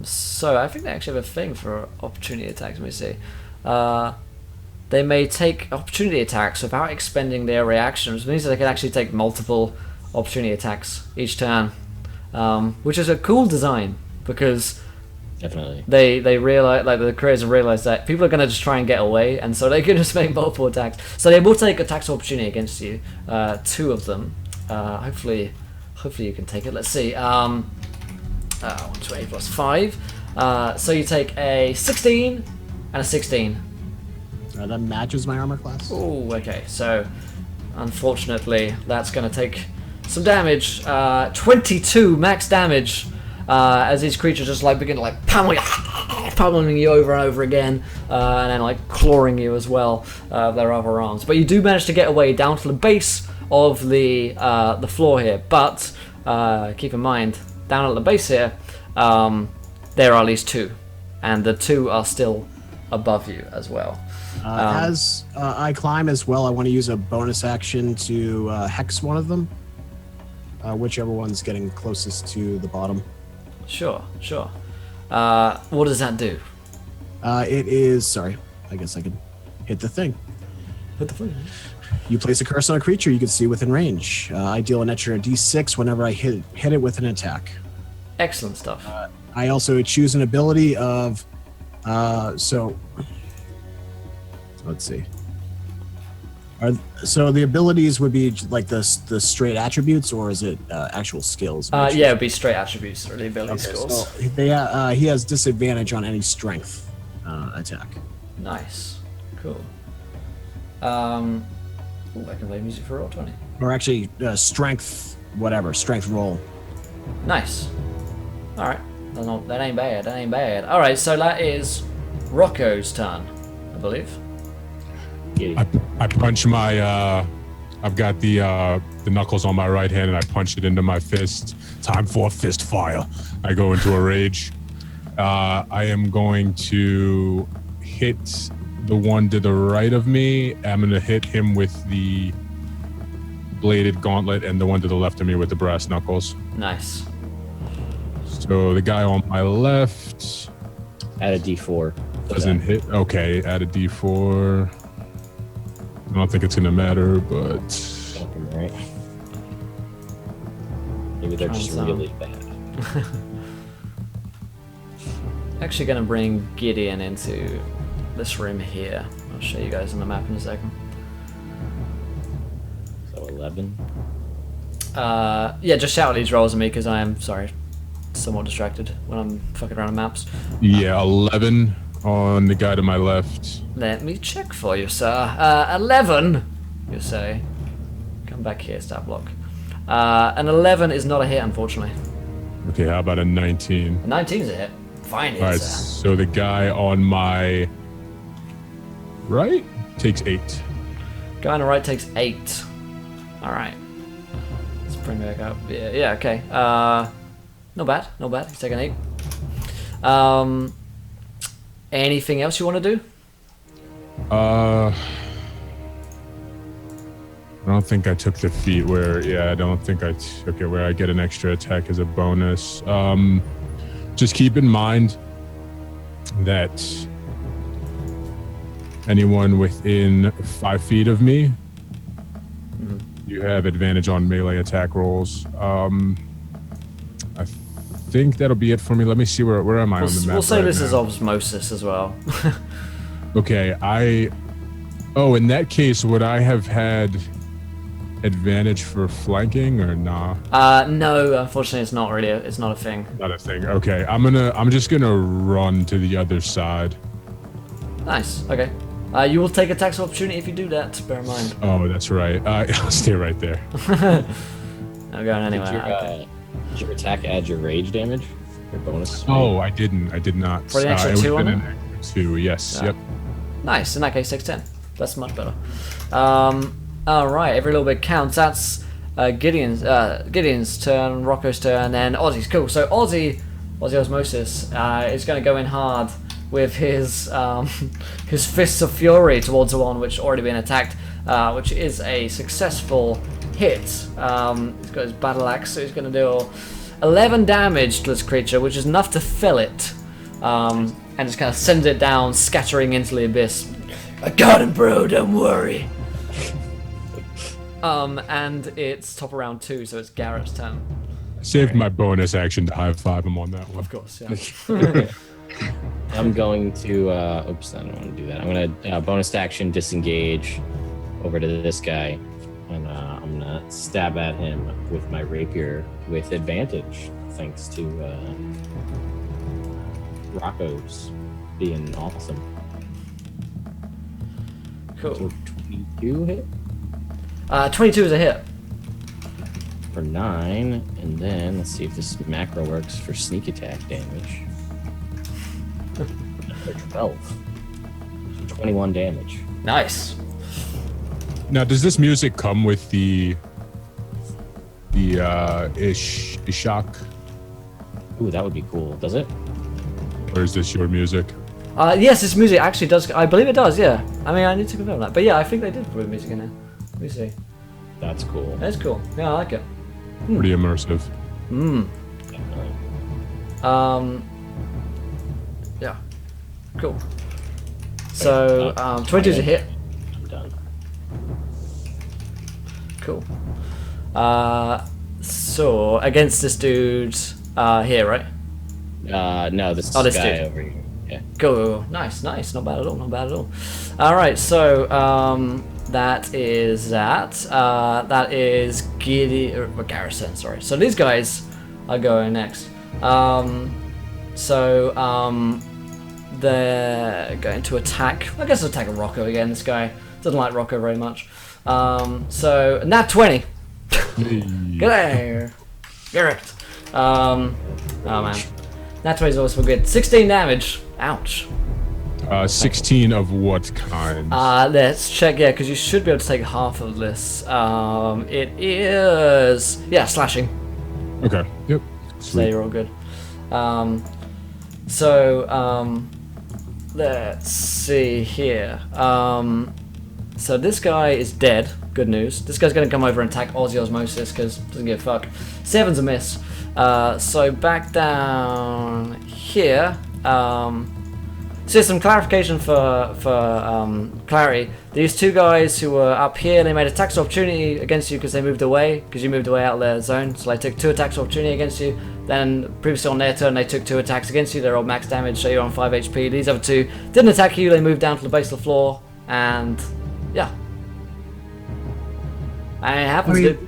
So I think they actually have a thing for opportunity attacks. Let me see. They may take opportunity attacks without expending their reactions. It means that they can actually take multiple opportunity attacks each turn. Which is a cool design because Definitely they realize, like the creators have realized that people are going to just try and get away, and so they can just make multiple attacks. So they will take attacks of opportunity against you, 2 of them. Hopefully you can take it. Let's see. 120 plus 5. So you take a 16 and a 16. That matches my armor class. Oh, okay. So unfortunately, that's going to take some damage. 22 max damage as these creatures just like begin to like pummeling you over and over again, and then like clawing you as well with their other arms. But you do manage to get away down to the base of the floor here. But keep in mind, down at the base here, there are at least 2, and the 2 are still above you as well. As I climb as well, I want to use a bonus action to hex one of them. Whichever one's getting closest to the bottom. Sure. What does that do? It is. Sorry, I guess I can hit the thing. Hit the thing. You place a curse on a creature you can see within range. I deal an extra D6 whenever I hit it with an attack. Excellent stuff. I also choose an ability of. Let's see. So the abilities would be like the straight attributes, or is it actual skills? Yeah, it would be straight attributes or the ability skills. So he has disadvantage on any strength attack. Nice, cool. I can play music for Roll20. Or actually, strength roll. Nice. All right, that ain't bad. All right, so that is Rocco's turn, I believe. I punch my. I've got the knuckles on my right hand, and I punch it into my fist. Time for fist fire. I go into a rage. I am going to hit the one to the right of me, I'm gonna hit him with the bladed gauntlet, and the one to the left of me with the brass knuckles. Nice. So the guy on my left Add a D4. doesn't hit. Okay, add a D4. I don't think it's gonna matter, but Right. Maybe they're just really bad. Actually going to bring Gideon into this room here. I'll show you guys on the map in a second. So 11. Yeah, just shout these rolls at me because I am, sorry, somewhat distracted when I'm fucking around on maps. yeah, 11 on the guy to my left. Let me check for you, sir. 11, you say. Come back here, stat block. An 11 is not a hit, unfortunately. Okay, how about a 19? A 19 is a hit. Fine hit, All right, sir. so the guy on my right takes 8. Guy on the right takes 8. Alright. Let's bring it back up. Yeah, okay. Not bad, not bad. He's taking 8. Anything else you want to do? I don't think I took the feat where, yeah, I don't think I took it where I get an extra attack as a bonus. Just keep in mind that anyone within 5 feet of me, you have advantage on melee attack rolls. I think that'll be it for me. Let me see where am I on the map. We'll say right this is now? osmosis as well. Okay, oh, in that case, would I have had advantage for flanking or nah? No, unfortunately, it's not really. It's not a thing. Not a thing. Okay, I'm just gonna run to the other side. Nice. Okay. You will take attacks of opportunity if you do that. Bear in mind. Oh, that's right. I'll stay right there. I'm going anywhere. Did your attack add your rage damage? Your bonus? Oh, I didn't. I did not. For the extra it would've 2 on been them? an extra 2. Yes. Yeah. Yep. Nice. In that case, 610. That's much better. All right. Every little bit counts. That's Gideon's turn, Rocco's turn, and Ozzy's. Cool. So Ozzy Osmosis is going to go in hard with his fists of fury towards the one which already been attacked, which is a successful hit. He's got his battle axe, so he's going to do 11 damage to this creature, which is enough to fill it, and just kind of sends it down, scattering into the abyss. I got him, bro. Don't worry. And it's top of round 2, so it's Garrett's turn. Saved my bonus action to high five him on that one. Of course, yeah. I'm going to, oops, I don't want to do that. I'm going to bonus action disengage over to this guy, and I'm going to stab at him with my rapier with advantage, thanks to Rocco's being awesome. Cool. So 22 hit 22 is a hit. for 9, and then let's see if this macro works for sneak attack damage. For 12. So 21 damage. Nice. Now, does this music come with the Ishaq, Ooh, that would be cool. Does it? or is this your music? Yes, this music actually does. I believe it does. Yeah. I mean, I need to confirm that, but yeah, I think they did put music in there. Let me see. That's cool. That's cool. Yeah, I like it. Pretty immersive. Yeah. Cool. So, 22 is a hit. I'm done. Cool. So against this dude here, right? No, this Oh, this guy dude. over here. Yeah. Go. Nice. Not bad at all. Not bad at all. All right. So that is that. That is Garrison. Sorry. So these guys are going next. They're going to attack. I guess attack Rocco again. This guy doesn't like Rocco very much. So nat 20. Get there, Garrett. Oh man, nat 20 is also good. 16 damage. Ouch. 16 of what kind? Let's check. Yeah, because you should be able to take half of this. It is slashing. Okay. Yep. So Sweet. you're all good. let's see here. So this guy is dead. Good news. This guy's gonna come over and attack Aussie Osmosis because doesn't give a fuck. 7's a miss. So back down here. So some clarification for clarity. These two guys who were up here, they made attacks of opportunity against you because they moved away, because you moved away out of their zone. So they took 2 attacks of opportunity against you. Then previously on their turn, they took 2 attacks against you. They rolled max damage, so you're on 5 HP. These other 2 didn't attack you. They moved down to the base of the floor, and yeah. And it happens.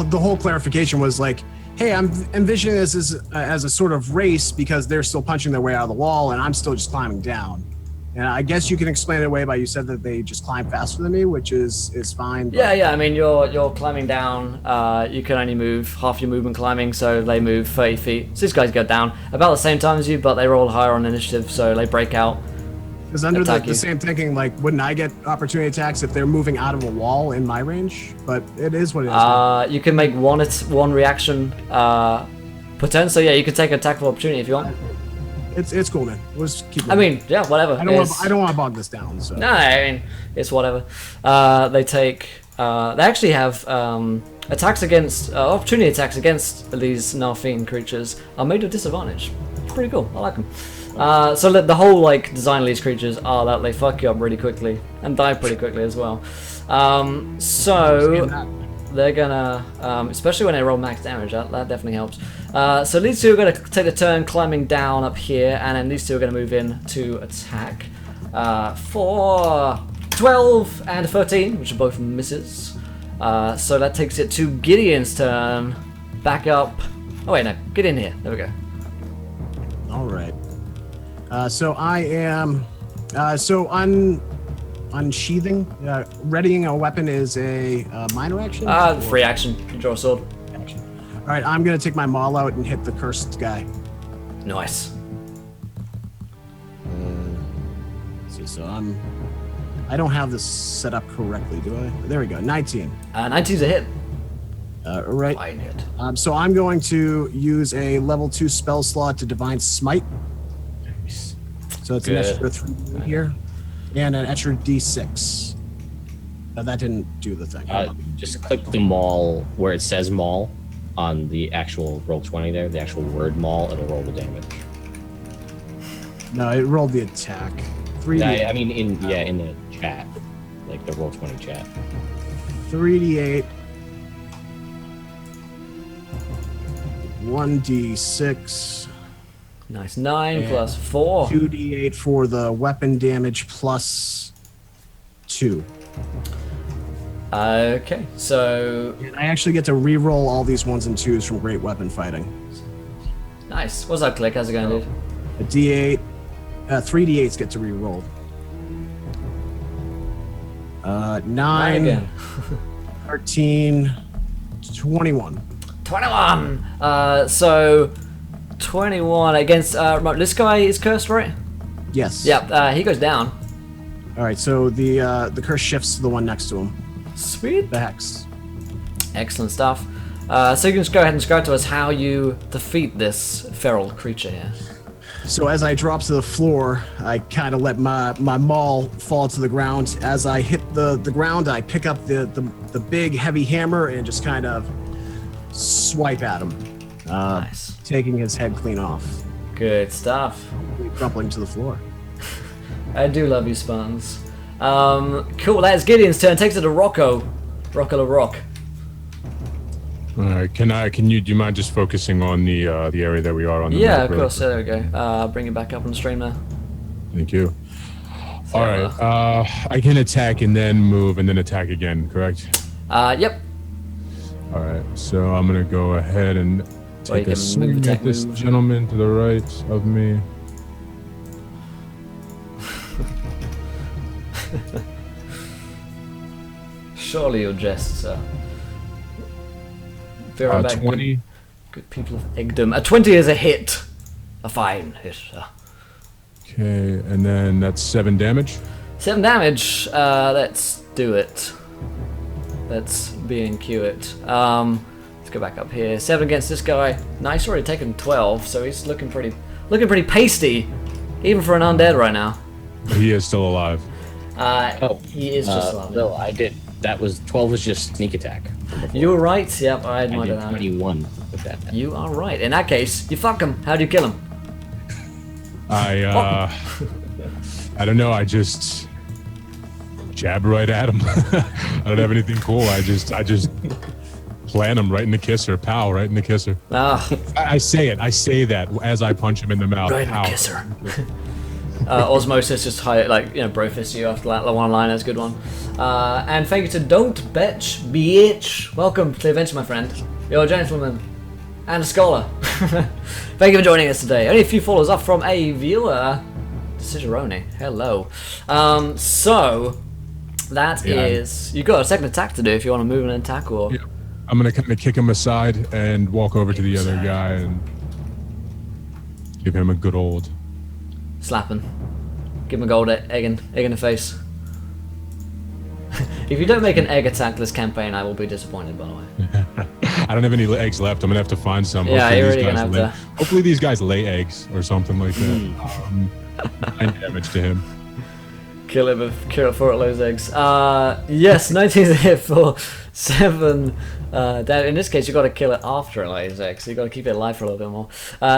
The whole clarification was like, hey, I'm envisioning this as a sort of race because they're still punching their way out of the wall and I'm still just climbing down. And I guess you can explain it away by you said that they just climb faster than me, which is fine. But... Yeah. I mean, you're climbing down. You can only move half your movement climbing, so they move 30 feet. So these guys go down about the same time as you, but they roll higher on initiative, so they break out. Because under the same thinking, like, wouldn't I get opportunity attacks if they're moving out of a wall in my range? But it is what it is. You can make one reaction per turn, so yeah, you can take an attack of opportunity if you want. It's cool, man. We'll just keep. I mean, yeah, whatever. I don't want to bog this down. So. No, I mean, it's whatever. They take. They actually have attacks against opportunity attacks against these Narfian creatures are made with disadvantage. Pretty cool. I like them. So the whole like design of these creatures are that they fuck you up really quickly and die pretty quickly as well. So they're gonna, especially when they roll max damage, that definitely helps. So these two are gonna take a turn climbing down up here, and then these two are gonna move in to attack for 12 and 13, which are both misses. So that takes it to Gideon's turn. Back up. Oh wait, no, get in here. There we go. All right. So I am, unsheathing, readying a weapon is a minor action? Free action. You draw a sword. Action. All right, I'm gonna take my maul out and hit the cursed guy. Nice. Let's see, so I don't have this set up correctly, do I? There we go, 19. 19's a hit. Right. Fine hit. So I'm going to use a level 2 spell slot to Divine Smite. So it's an extra 3 here, and an extra D6. That didn't do the thing. Just click the maul where it says maul on the actual roll 20 there, the actual word maul, it'll roll the damage. No, it rolled the attack. 3D8. I mean, in the chat, like the roll 20 chat. 3d8. 1d6. Nice. 9 plus 4. 2d8 for the weapon damage plus 2. Okay, so And I actually get to re-roll all these 1s and 2s from great weapon fighting. nice. What's that click? How's it going, dude? A d8, 3d8s get to re-roll. 9 again. 13, 21. 21. So 21 against this guy is cursed, right? Yes. Yep. He goes down. All right, so the curse shifts to the one next to him. Sweet. The hex. Excellent stuff. So you can just go ahead and describe to us how you defeat this feral creature here. So as I drop to the floor, I kind of let my maul fall to the ground. As I hit the ground, I pick up the big heavy hammer and just kind of swipe at him. Nice. Taking his head clean off. Good stuff. Crumpling to the floor. I do love you, Spartans. Cool. That is Gideon's turn. Takes it to Rocco. Rocco the Rock. All right. Do you mind just focusing on the area that we are on? The Yeah, map of really course. There we go. Bring it back up on the stream now. Thank you. All right. I can attack and then move and then attack again, correct? Yep. All right. So I'm gonna go ahead and Well, you take a can swing move, attack, at this move. gentleman to the right of me. Surely you'll jest, sir. Be right back. 20. Good people of Eggbert. A 20 is a hit. A fine hit, sir. Okay, and then that's 7 damage. 7 damage. Let's do it. Let's B&Q it. Let's go back up here. 7 against this guy. Nice, already taken 12, so he's looking pretty pasty, even for an undead right now. He is still alive. He is just alive. No, I did. That was 12 was just sneak attack. You were right. Yep, I I admire did that. 21 with that. You are right. In that case, you fuck him. How do you kill him? I don't know. I just jab right at him. I don't have anything cool. I just plant him right in the kisser. Pow, right in the kisser. Ah, I say it. I say that as I punch him in the mouth. right in the Pow. kisser. Osmosis just bro fist you after that one line. That's a good one. And thank you to Don't Betch Bitch. Welcome to the adventure, my friend. You're a gentleman and a scholar. Thank you for joining us today. Only a few followers up from a viewer, Cicerone. Hello. So that is you got a second attack to do if you want to move and attack or. Yeah. I'm gonna kind of kick him aside and walk over to the other guy and give him a good old. Slapping. Give him a gold egg in the face. If you don't make an egg attack this campaign, I will be disappointed, by the way. I don't have any eggs left. I'm gonna have to find some. Yeah, Hopefully you're these really guys gonna have to. Hopefully these guys lay eggs or something like that. 9 damage to him. Kill it before it lays eggs. Yes, 19 hit for 7. In this case, you've got to kill it after it lays eggs, so you've got to keep it alive for a little bit more.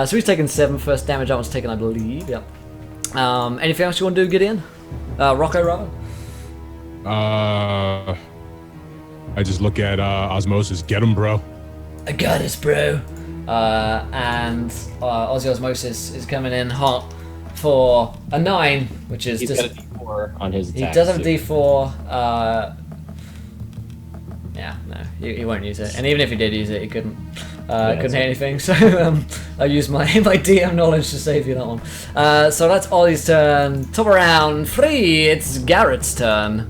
So he's taken 7 first damage. That one's taken, I believe. Yep. Anything else you want to do, Gideon? Rocco, rather? I just look at Osmosis. Get him, bro. I got this, bro. And Ozzy Osmosis is coming in hot for a 9, which is He's just. got a D4 on his attack. He does have a D4. Yeah, no, he won't use it. And even if he did use it, he couldn't hit anything. So I'll use my DM knowledge to save you that one. So that's Ollie's turn. Top of round 3, it's Garrett's turn.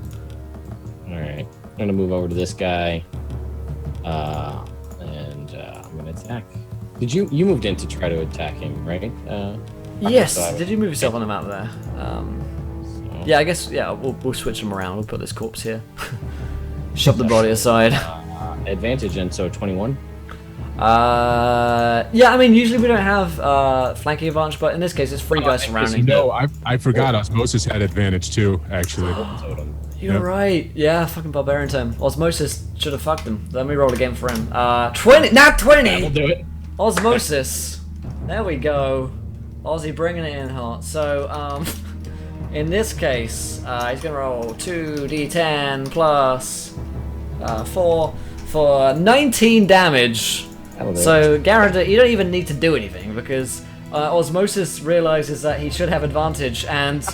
Alright. I'm gonna move over to this guy. And I'm gonna attack. Did you moved in to try to attack him, right? Yes. So Did you move yourself on the map there? Yeah, I guess. Yeah, we'll switch them around. We'll put this corpse here. Shove the body aside. Advantage, and so 21. Yeah, I mean, usually we don't have flanking advantage, but in this case, it's 3 guys surrounding. No, I forgot Osmosis had advantage too, actually. You're right. Yeah, fucking barbarian time. Osmosis should have fucked him. Let me roll again for him. 20, not 20. We'll do it. Osmosis. There we go. Ozzy bringing it in hot. So, in this case, he's gonna roll 2d10 plus 4 for 19 damage. So, Garrett, you don't even need to do anything because Osmosis realizes that he should have advantage and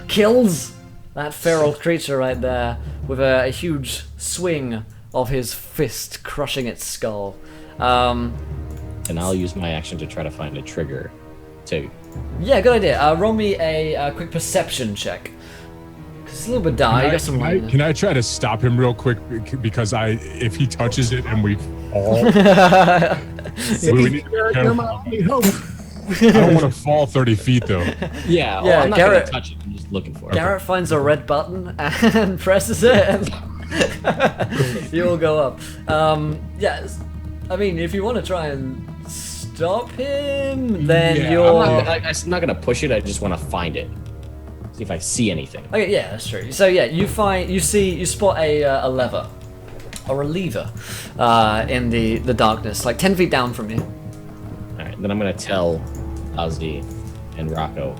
kills that feral creature right there with a huge swing of his fist crushing its skull. And I'll use my action to try to find a trigger too. Yeah, good idea. Roll me a quick perception check. Cause it's a little bit dark. You got some light in it. Can I try to stop him real quick? Because if he touches it and we fall, we need to be careful. I don't want to fall 30 feet though. Yeah, Yeah, I'm not Garrett- gonna touch it. I'm just looking for it. Garrett finds a red button and presses it, and you all go up. Yes, I mean, if you want to try and stop him, then Yeah, you're. I'm not gonna push it. I just want to find it. See if I see anything. Okay, yeah, that's true. So yeah, you spot a lever, or a lever, in the darkness, like 10 feet down from you. All right, then I'm gonna tell Ozzy and Rocco.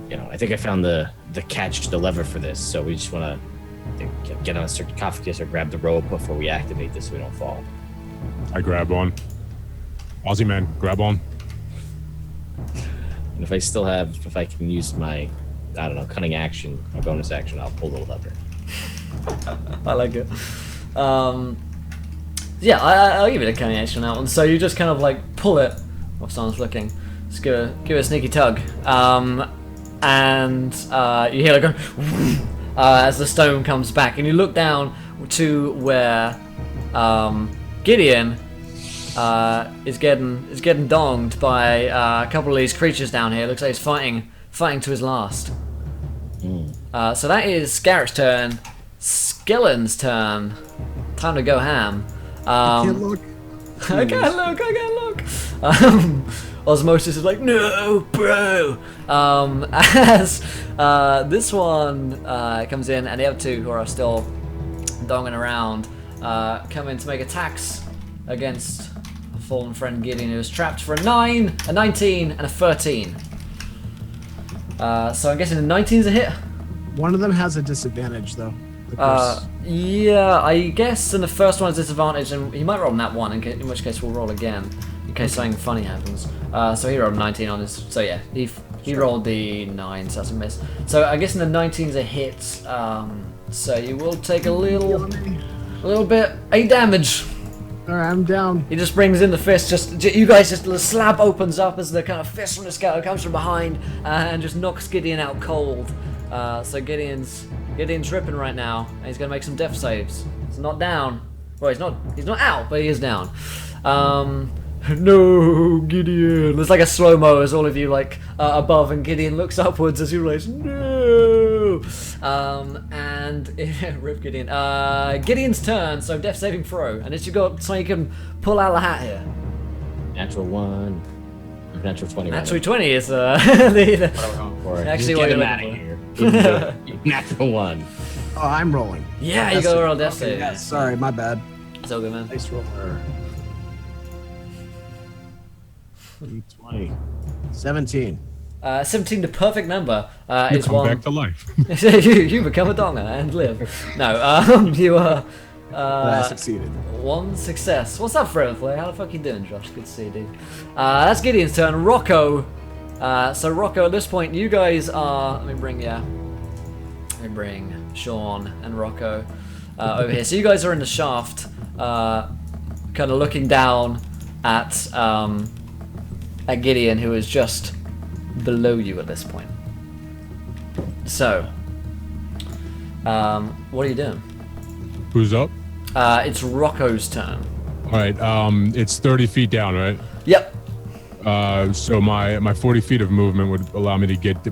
You know, I think I found the catch, the lever for this. So we just want to get on a sarcophagus or grab the rope before we activate this, so we don't fall. I grab on. Aussie man, grab on. And if I can use my, I don't know, cunning action, my bonus action, I'll pull the lever. I like it. Yeah, I'll give it a cunning action on that one. So you just kind of like pull it while someone's looking. Just give it a sneaky tug. And you hear it go as the stone comes back, and you look down to where Gideon is getting donged by a couple of these creatures down here. Looks like he's fighting to his last. So that is Garrett's turn. Skillen's turn. Time to go ham. Can't look. I can't look. Osmosis is like, no, bro. As this one comes in, and the other two who are still donging around come in to make attacks against a fallen friend Gideon, who is trapped for a 9, a 19, and a 13. So I'm guessing the 19 is a hit. One of them has a disadvantage, though. Yeah, I guess in the first one is disadvantage, and he might roll on that one, in which case we'll roll again, in case something funny happens. So he rolled 19 on his, so yeah, he rolled the 9, so that's a miss. So I guess in the 19's a hit, so you will take a little bit, 8 damage. Alright, I'm down. He just brings in the fist, you guys just, the slab opens up as the kind of fist from the skeleton comes from behind, and just knocks Gideon out cold. So Gideon's ripping right now, and he's gonna make some death saves. He's not down. Well, he's not out, but he is down. No, Gideon. There's like a slow-mo as all of you like above, and Gideon looks upwards as he relays, no. And rip Gideon. Gideon's turn, so death saving throw, and it's you got so you can pull out the hat here. Natural 1. Natural 20. Natural 20 is actually what you're out of looking here. Natural 1. Oh, I'm rolling. Yeah, you go roll death save. Yeah, sorry, my bad. It's all good, man. Nice roller. 20. 17. 17, the perfect number. You Is come one. back to life. you become a donga and live. No, you are. I succeeded. One success. What's up, Flair? How the fuck you doing, Josh? Good to see you, dude. That's Gideon's turn. Rocco. So Rocco, at this point, you guys are. Let me bring Sean and Rocco over here. So you guys are in the shaft, kind of looking down at Gideon, who is just below you at this point. So, what are you doing? Who's up? It's Rocco's turn. All right. It's 30 feet down, right? Yep. So my 40 feet of movement would allow me to get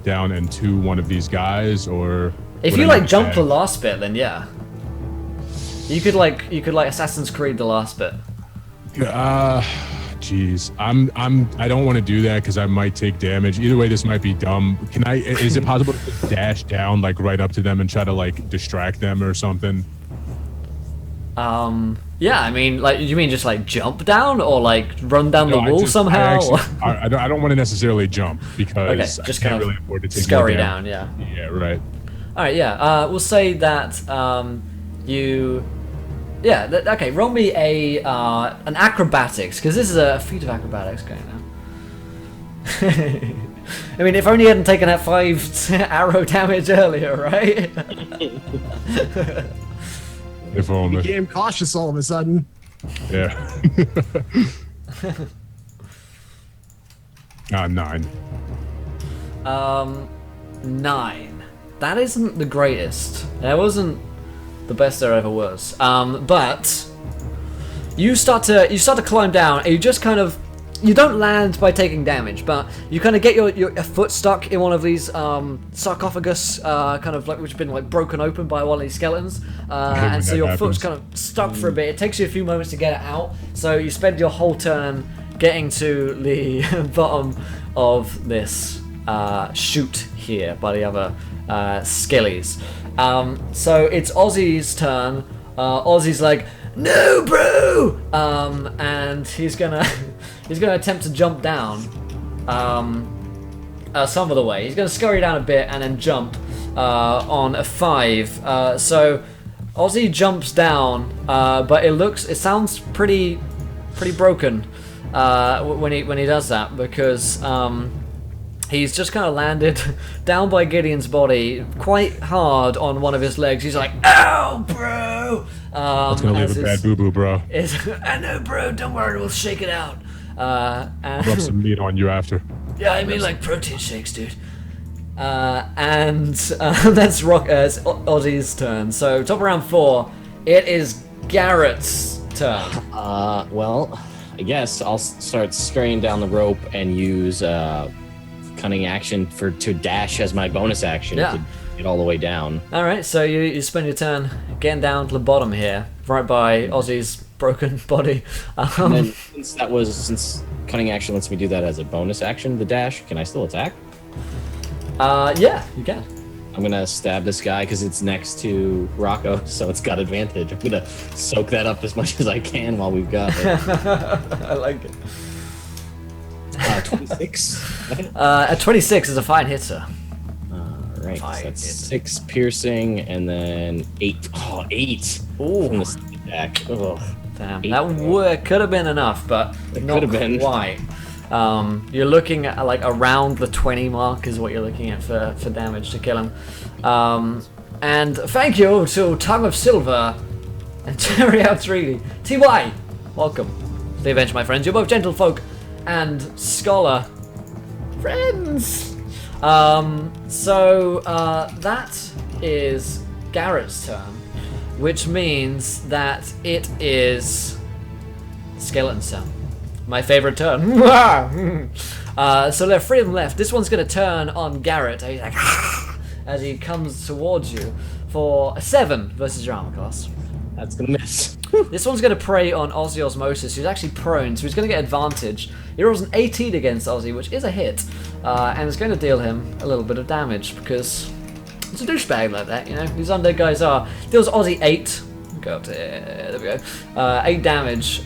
down into one of these guys, or If would you I like need jump to- the last bit, then yeah. You could like Assassin's Creed the last bit. Jeez, I don't want to do that because I might take damage. Either way, this might be dumb. Is it possible to just dash down like right up to them and try to like distract them or something? Yeah, I mean, like, you mean just like jump down or like run down the No, wall somehow? I don't want to necessarily jump because Okay, I just can't kind of really afford to take scurry more down, damage. yeah. Yeah, right. All right, yeah. We'll say that you. Yeah. Okay. Roll me an acrobatics, because this is a feat of acrobatics going now. I mean, if only you hadn't taken that 5 arrow damage earlier, right? If only. Became cautious all of a sudden. Yeah. 9. 9. That isn't the greatest. That wasn't the best there ever was. But you start to climb down, and you just kind of. You don't land by taking damage, but you kind of get your foot stuck in one of these sarcophagus, kind of like which have been like broken open by one of these skeletons, and so your foot's kind of stuck for a bit. It takes you a few moments to get it out, so you spend your whole turn getting to the bottom of this chute here by the other skellies. So it's Ozzy's turn. Ozzy's like, no, bro, and he's gonna attempt to jump down some of the way. He's gonna scurry down a bit and then jump on a 5. So Ozzy jumps down, but it sounds pretty broken when he does that, because he's just kind of landed down by Gideon's body quite hard on one of his legs. He's like, ow, bro! That's gonna leave a bad boo-boo, bro. I know, bro, don't worry, we'll shake it out. And Rub some meat on you after. yeah, I mean like protein shakes, dude. And that's Ozzy's turn. So top of round 4, it is Garrett's turn. Well, I guess I'll start scurrying down the rope and use cunning action to dash as my bonus action Yeah. to get all the way down. All right, so you spend your turn getting down to the bottom here, right by Ozzy's broken body. And then since cunning action lets me do that as a bonus action, the dash, can I still attack? Yeah, you can. I'm gonna stab this guy because it's next to Rocco, so it's got advantage. I'm gonna soak that up as much as I can while we've got it. I like it. 26. At 26 is a fine hit, sir. Right, so Fine that's hit. 6 piercing and then 8. Oh, 8 Ooh. from the sneak attack. Ugh. Damn, Eight. that could have been enough, but not could have been. quite. You're looking at like around the 20 mark is what you're looking at for damage to kill him. And thank you to Tongue of Silver and Terry Outridi. TY, welcome. Stay avenged, my friends. You're both gentlefolk and scholar friends. That is Garrett's turn, which means that it is Skeleton's turn. My favorite turn. So there are 3 of them left. This one's going to turn on Garrett. He's like, as he comes towards you for a 7 versus your armor class. That's gonna miss. This one's going to prey on Ozzy Osmosis, who's actually prone, so he's going to get advantage. He rolls an 18 against Ozzy, which is a hit, and it's going to deal him a little bit of damage because it's a douchebag like that, you know. These undead guys are. Deals Ozzy 8. Go up to there we go. 8 damage.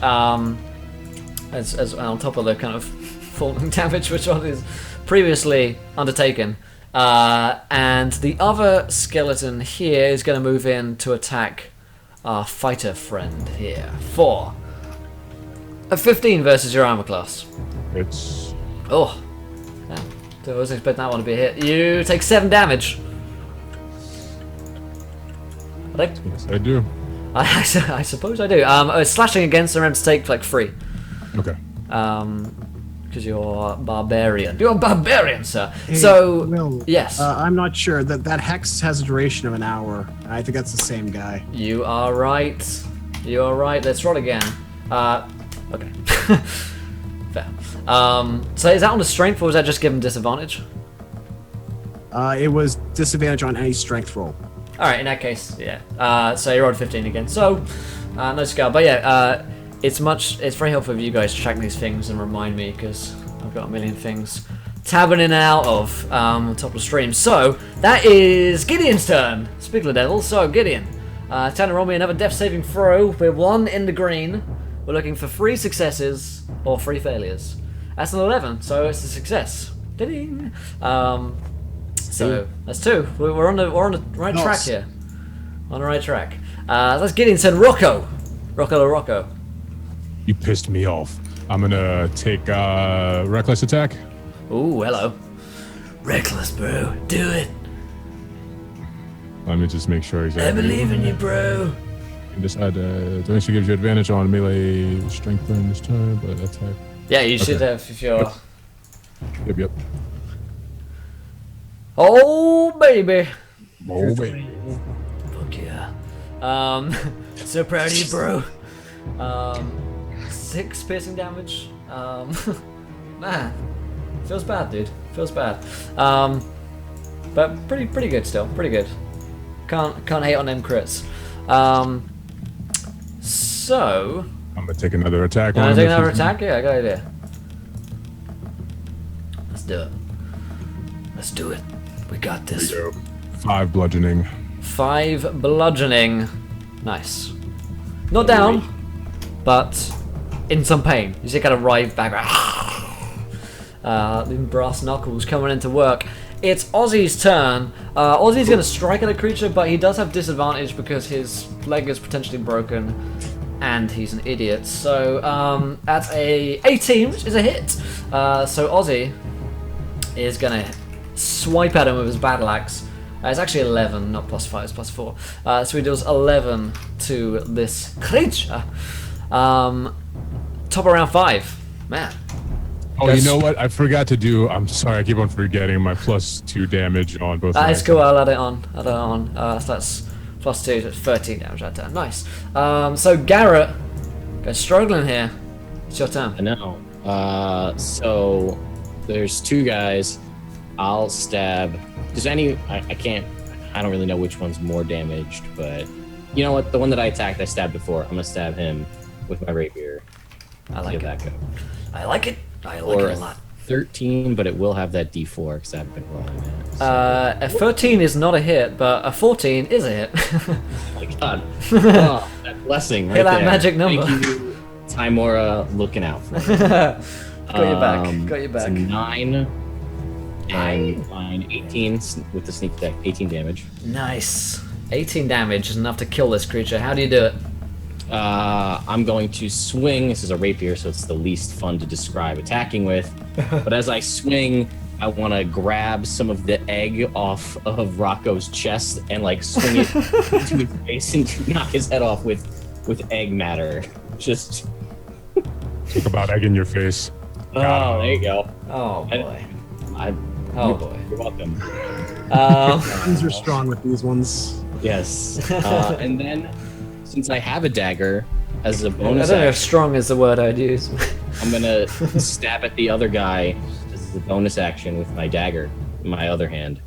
As on top of the kind of falling damage which Ozzy's previously undertaken. And the other skeleton here is going to move in to attack our fighter friend here for a 15 versus your armor class. It's Oh, yeah. I wasn't expecting that one to be a hit. You take 7 damage. yes, I do. I suppose I do. Slashing against, remember to take like 3. Okay. Because you're barbarian. You're a barbarian, sir. Hey, So, Will, yes. I'm not sure that hex has a duration of an hour. I think that's the same guy. You are right. You are right. Let's roll again. Okay. Fair. So is that on the strength, or was that just given disadvantage? It was disadvantage on any strength roll. All right. In that case, yeah. So you rolled 15 again. So no skill, but yeah. It's very helpful for you guys to track these things and remind me because I've got a million things tabbing in and out of on top of the stream. So that is Gideon's turn. Speak of the devil. So Gideon, time to roll me another death saving throw. We're 1 in the green. We're looking for 3 successes or 3 failures. That's an 11, so it's a success. Ding. So that's 2. We're on the right Nice. track here. On the right track. That's Gideon's turn. Rocco. Rocco. You pissed me off. I'm gonna take reckless attack. Ooh, hello. Reckless, bro. Do it. Let me just make sure he's. I believe in you, bro. And decide to actually gives you advantage on melee strength during this turn, but attack. Yeah, you should have if you're. Yep. Oh, baby. Oh wait. Fuck yeah. So proud of you, bro. 6 piercing damage. Man, feels bad, dude. Feels bad. But pretty good still. Pretty good. Can't hate on them crits. So. I'm gonna take another attack. Can I on take him if another he's- attack? Yeah, good idea. Let's do it. We got this. 5 bludgeoning. 5 bludgeoning. Nice. Not down, but in some pain. You see kind of writhe back. The brass knuckles coming into work. It's Ozzy's turn. Ozzy's going to strike at a creature, but he does have disadvantage because his leg is potentially broken and he's an idiot. So that's a 18, which is a hit. So Ozzy is going to swipe at him with his battle axe. It's actually 11, not +5, it's +4. So he deals 11 to this creature. Top of round 5. Man. Oh, That's- you know what? I forgot to do. I'm sorry. I keep on forgetting my +2 damage on both. That is my- cool, I'll add it on. So that's +2, so it's 13 damage that turn. Nice. So Garrett, go struggling here. It's your turn. I know. So there's 2 guys. I'll stab. Does any? I can't. I don't really know which one's more damaged, but you know what? The one that I attacked, I stabbed before. I'm gonna stab him with my rapier. I like See how it. that goes. I like it. I like Or it a lot. 13, but it will have that D4 because I've been rolling it. So, A 13 is not a hit, but a 14 is a hit. oh my god. Oh, that blessing right Hit that there. magic number. Thank you, Timora, looking out for me. Got your back. Got your It's back. 9 and 9, 18 with the sneak attack, 18 damage. Nice. 18 damage is enough to kill this creature. How do you do it? I'm going to swing. This is a rapier, so it's the least fun to describe attacking with. But as I swing, I want to grab some of the egg off of Rocco's chest and like swing it into his face and knock his head off with egg matter. Just Talk about egg in your face. oh, there you go. Oh boy. Oh boy. You're welcome. These are strong with these ones. Yes. And then, since I have a dagger as a I bonus don't know if action, strong is the word I'd use. I'm gonna stab at the other guy as a bonus action with my dagger in my other hand,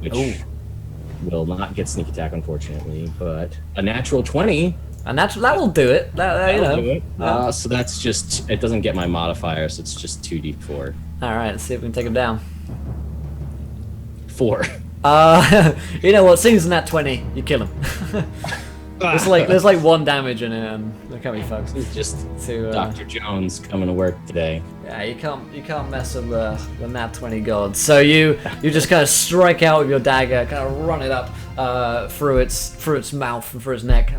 which Ooh. will not get sneak attack, unfortunately. But a natural 20. And that will do it. That, you That'll know. do it. So that's just, it doesn't get my modifier, so it's just 2d4. All right, let's see if we can take him down. 4. You know what? Seeing as nat 20, you kill him. there's like 1 damage in it, and look how many folks. It's just To Dr. Jones coming to work today. yeah, you can't mess with the nat 20 gods. So you just kind of strike out with your dagger, kind of run it up through its mouth and through its neck,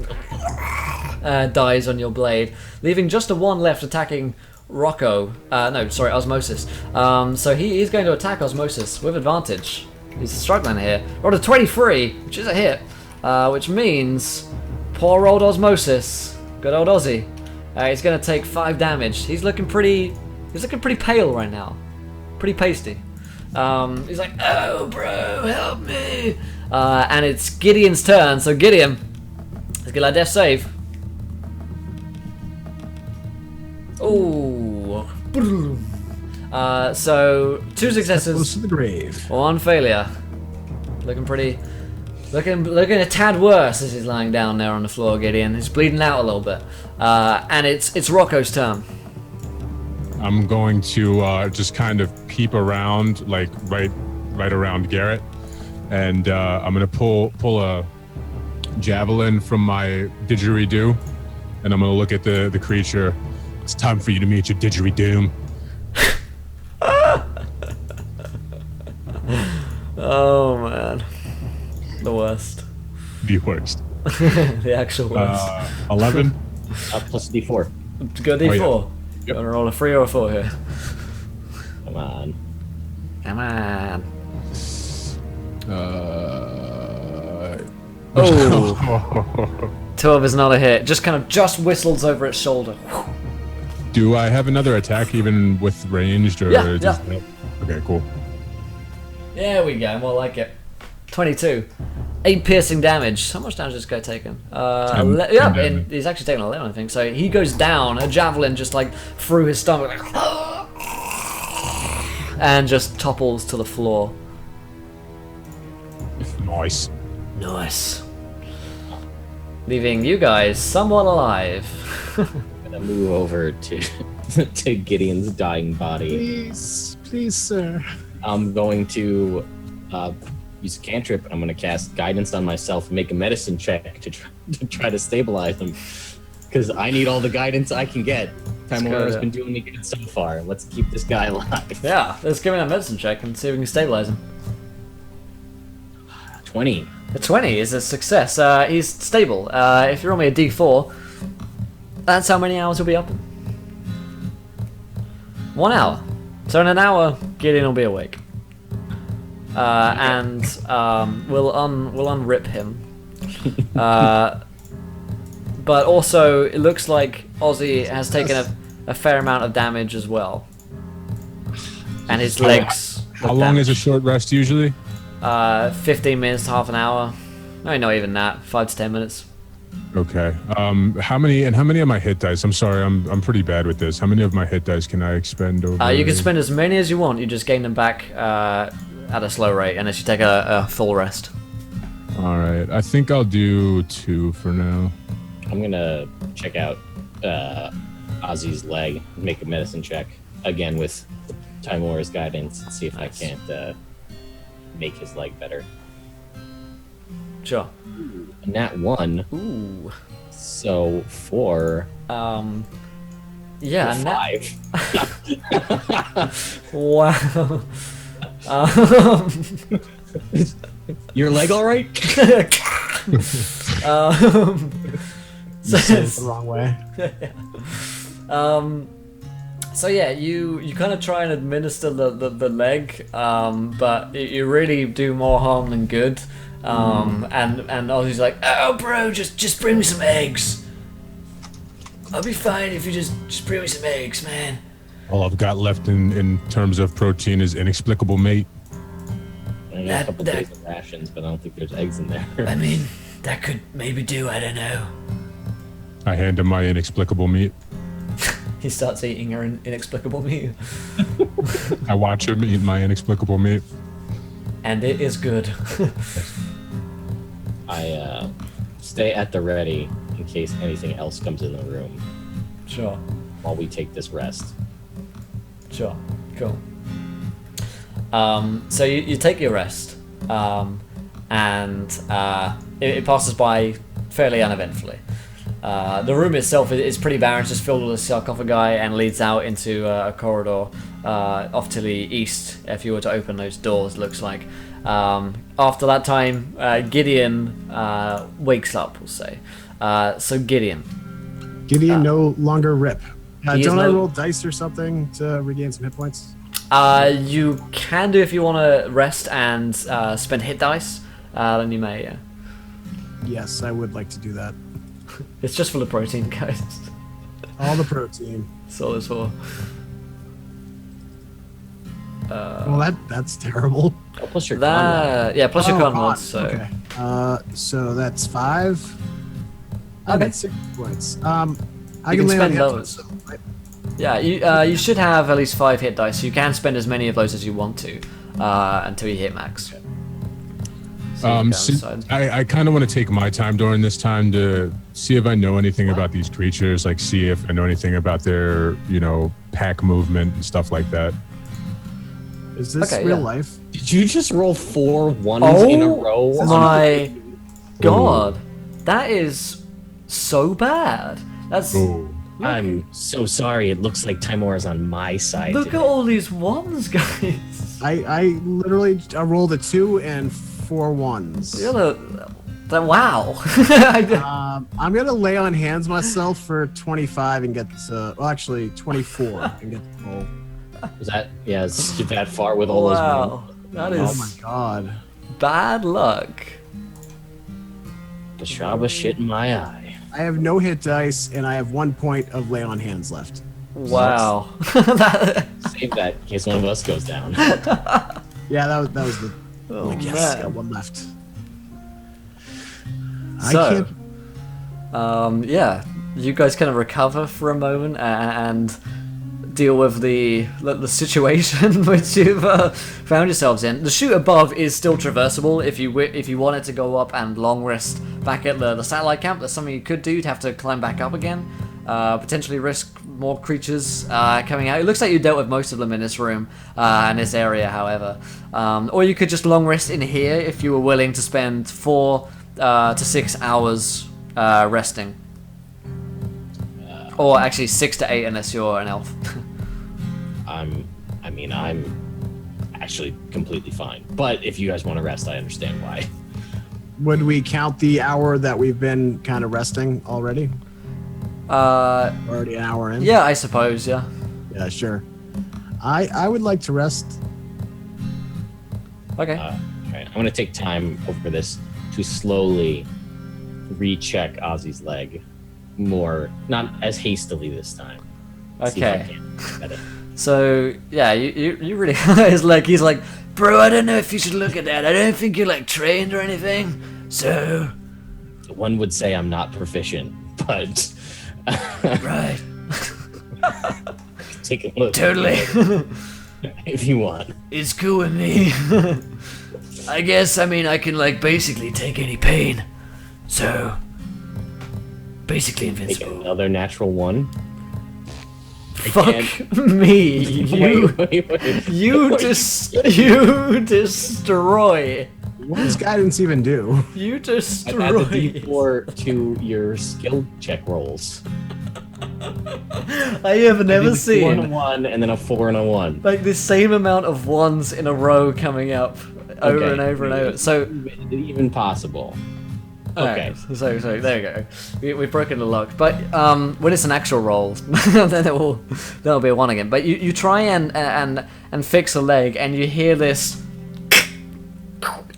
and dies on your blade, leaving just a 1 left attacking Rocco. No, sorry, Osmosis. So he's going to attack Osmosis with advantage. He's struggling here. Rolled a 23, which is a hit, which means poor old Osmosis, good old Ozzy. He's going to take 5 damage. He's looking pretty pale right now, pretty pasty. He's like, oh bro, help me. And it's Gideon's turn. So Gideon, let's get a death save. Oh. So 2 Close successes, to the grave. 1 failure. Looking a tad worse as he's lying down there on the floor, Gideon. He's bleeding out a little bit. And it's Rocco's turn. I'm going to just kind of peep around, like right around Garrett, and I'm gonna pull a javelin from my didgeridoo, and I'm gonna look at the creature. It's time for you to meet your didgeridoo. Oh man, the worst. The worst. The actual worst. 11. Plus d4. Go D4. Oh, yeah. You want to roll a 3 or a 4 here? Come on. Come on. Oh. 12 is not a hit. Just whistles over its shoulder. Do I have another attack even with ranged or Yeah, just yeah. Okay, cool. There we go. More like it. 22. 8 piercing damage. How much damage has this guy taken? 10 yeah, damage. and he's actually taken 11, I think. So he goes down, a javelin just like through his stomach, like, and just topples to the floor. Nice. Nice. Leaving you guys somewhat alive. I'm gonna move over to to Gideon's dying body. Please, sir. I'm going to use a cantrip. I'm going to cast guidance on myself and make a medicine check to try to stabilize him. Because I need all the guidance I can get. Timora has been doing me good so far. Let's keep this guy alive. Yeah, let's give him a medicine check and see if we can stabilize him. 20. The 20 is a success. He's stable. If you roll me a d4, that's how many hours he'll be up in. 1 hour. So in an hour, Gideon will be awake. And we'll unrip him. But also, it looks like Ozzy has taken a fair amount of damage as well. And his legs. How long is a short rest usually? 15 minutes to half an hour. No, not even that. 5 to 10 minutes. Okay. How many of my hit dice? I'm sorry, I'm pretty bad with this. How many of my hit dice can I expend over? You can spend as many as you want. You just gain them back at a slow rate unless you take a full rest. All right. I think I'll do 2 for now. I'm going to check out Ozzy's leg, make a medicine check again with Timora's guidance, and see if I can't make his leg better. Sure. And that one. Ooh. So 4. Yeah. 5. Wow. Your leg all right? You said it the wrong way. So yeah, you kind of try and administer the leg, but you really do more harm than good. And Ozzy's like, oh bro, just bring me some eggs. I'll be fine if you just bring me some eggs, man. All I've got left in terms of protein is inexplicable mate. I got a couple days of rations, but I don't think there's eggs in there. I mean, that could maybe do, I don't know. I hand him my inexplicable meat. He starts eating her inexplicable meat. I watch him eat my inexplicable meat. And it is good. I stay at the ready in case anything else comes in the room Sure. while we take this rest. Sure. Cool. So you take your rest, and it passes by fairly uneventfully. The room itself is pretty barren, it's just filled with a sarcophagi and leads out into a corridor off to the east. If you were to open those doors, looks like. After that time, Gideon wakes up, we'll say. So Gideon, No longer rip. he is Don't I no- roll dice or something to regain some hit points? you can do if you want to rest and spend hit dice. Then you may. Yeah. Yes, I would like to do that. It's just for the protein, guys. All the protein. That's all it's for. Well, that's terrible. Oh, plus your con mod. That yeah, plus your con mods. So Okay. So that's 5. I Okay. got 6 points. I You can can lay on spend hands those. myself, right? yeah, you should have at least 5 hit dice. You can spend as many of those as you want to until you hit max. So you can decide. I kind of want to take my time during this time to see if I know anything about these creatures, like see if I know anything about their, pack movement and stuff like that. Is this Okay, real yeah. life? Did you just roll 4 ones in a row? Oh my god, that is so bad. That's Oh, I'm so sorry. It looks like Timora's on my side. look at today. all these ones, guys. I literally rolled a 2 and 4 ones. Wow. I'm gonna lay on hands myself for 25 and get actually 24 and get the roll. Is that it's that far with all those Wow, ones? that Oh is my god. bad luck. The Shaba shit in my eye. I have no hit dice and I have 1 point of lay on hands left. Wow. Save that in case one of us goes down. Yeah, that was the. Oh, like, yes, man. got 1 left. So, yeah, you guys kind of recover for a moment and deal with the situation which you've found yourselves in. The chute above is still traversable if you wanted to go up and long rest back at the satellite camp. That's something you could do. You'd have to climb back up again, potentially risk more creatures coming out. It looks like you dealt with most of them in this room and this area, however. Or you could just long rest in here if you were willing to spend 4 to 6 hours resting. Or actually 6 to 8 unless you're an elf. I'm actually completely fine. But if you guys want to rest, I understand why. Would we count the hour that we've been kind of resting already? Already an hour in? Yeah, I suppose, yeah. Yeah, sure. I would like to rest. Okay. Alright, I'm gonna take time over this to slowly recheck Ozzy's leg more, not as hastily this time. See if I Okay. can get it. So, yeah, you really his leg. He's like, bro, I don't know if you should look at that. I don't think you're like trained or anything. So, One would say I'm not proficient, but right. take a look. Totally. If you want. It's cool with me. I guess, I mean, I can like basically take any pain. So, Basically Make invincible. another natural one. Fuck me. You Wait. you destroy. What does guidance even do? You Add destroy. the D4 to your skill check rolls. I have I never did a 4 and a seen 1, and then a 4 and a 1. like the same amount of ones in a row coming up over Okay. and over and over. So Even possible. Okay. alright, so there you go. We've broken the luck, but when it's an actual roll, then that'll be a 1 again. But you try and fix a leg, and you hear this,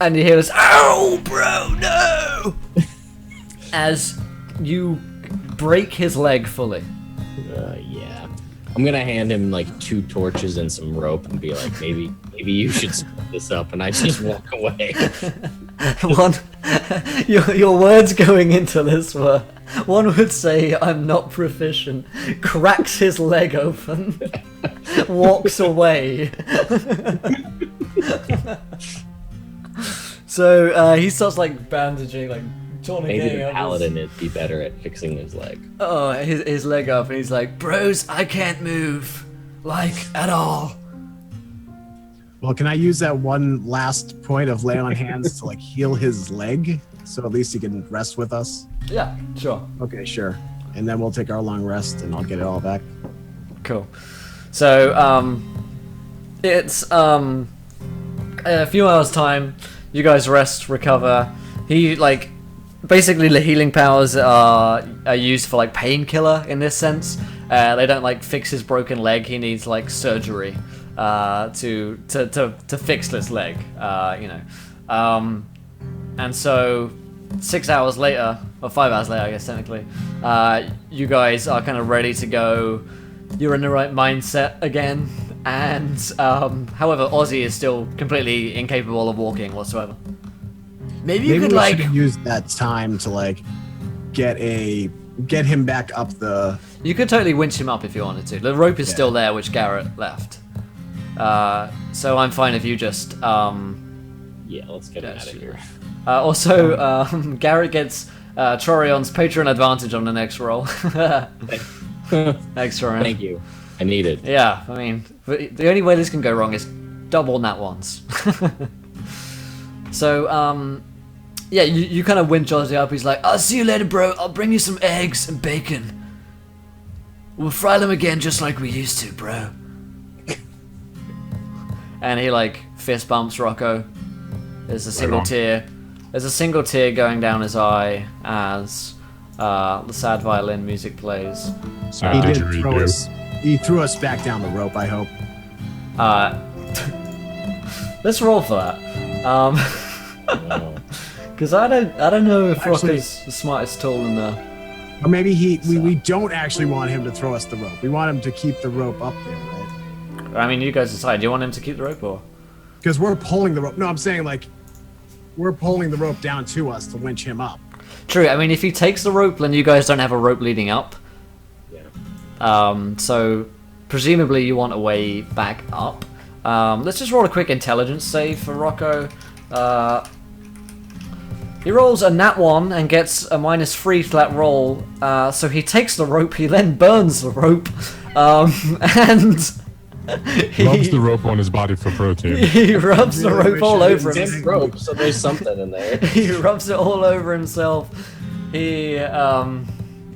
and you hear this. Oh, bro, no! As you break his leg fully. Yeah. I'm gonna hand him like 2 torches and some rope and be like, maybe you should split this up, and I just walk away. One, your words going into this were, one would say, "I'm not proficient," cracks his leg open, walks away. So he starts like bandaging, like Maybe tourniqueting the up paladin would be better at fixing his leg. his leg up, and he's like, "Bros, I can't move, like at all." Well, can I use that one last point of lay on hands to like heal his leg, so at least he can rest with us? Yeah, sure. Okay, sure. And then we'll take our long rest, and I'll get it all back. Cool. So, it's a few hours time. You guys rest, recover. He like basically the healing powers are used for like painkiller in this sense. They don't like fix his broken leg. He needs like surgery to fix this leg. And so 6 hours later, or 5 hours later, I guess technically, you guys are kind of ready to go. You're in the right mindset again, and however, Ozzy is still completely incapable of walking whatsoever. Maybe you could we like should use that time to like get him back up the. you could totally winch him up if you wanted to. The rope is still there, which Garrett left. So I'm fine if you just Yeah, let's get him out of here. Also, Garrett gets Trorion's patron advantage on the next roll. Thanks, Trorion. Thank you. I need it. Yeah, I mean, the only way this can go wrong is double nat ones. So, yeah, you kind of winch Ozzy up. He's like, "I'll see you later, bro. I'll bring you some eggs and bacon. We'll fry them again just like we used to, bro." And he, like, fist bumps Rocco. There's a single tear. There's a single tear going down his eye as the sad violin music plays. So He did didgeridoo. throw us. He threw us back down the rope. I hope. Let's roll for that. Oh. Because I don't know if Actually- Rocco's the smartest tool in the. Or maybe we don't actually want him to throw us the rope. We want him to keep the rope up there, right? I mean, you guys decide. Do you want him to keep the rope or? Because we're pulling the rope. No, I'm saying like we're pulling the rope down to us to winch him up. True. I mean, if he takes the rope, then you guys don't have a rope leading up. Yeah. So presumably you want a way back up. Let's just roll a quick intelligence save for Rocco. He rolls a nat 1 and gets a -3 to that roll. So he takes the rope. He then burns the rope, and Rubs the rope on his body for protein. he rubs the Really rope all wish I over didn't him. say- Rope, so there's something in there. He rubs it all over himself. He I'm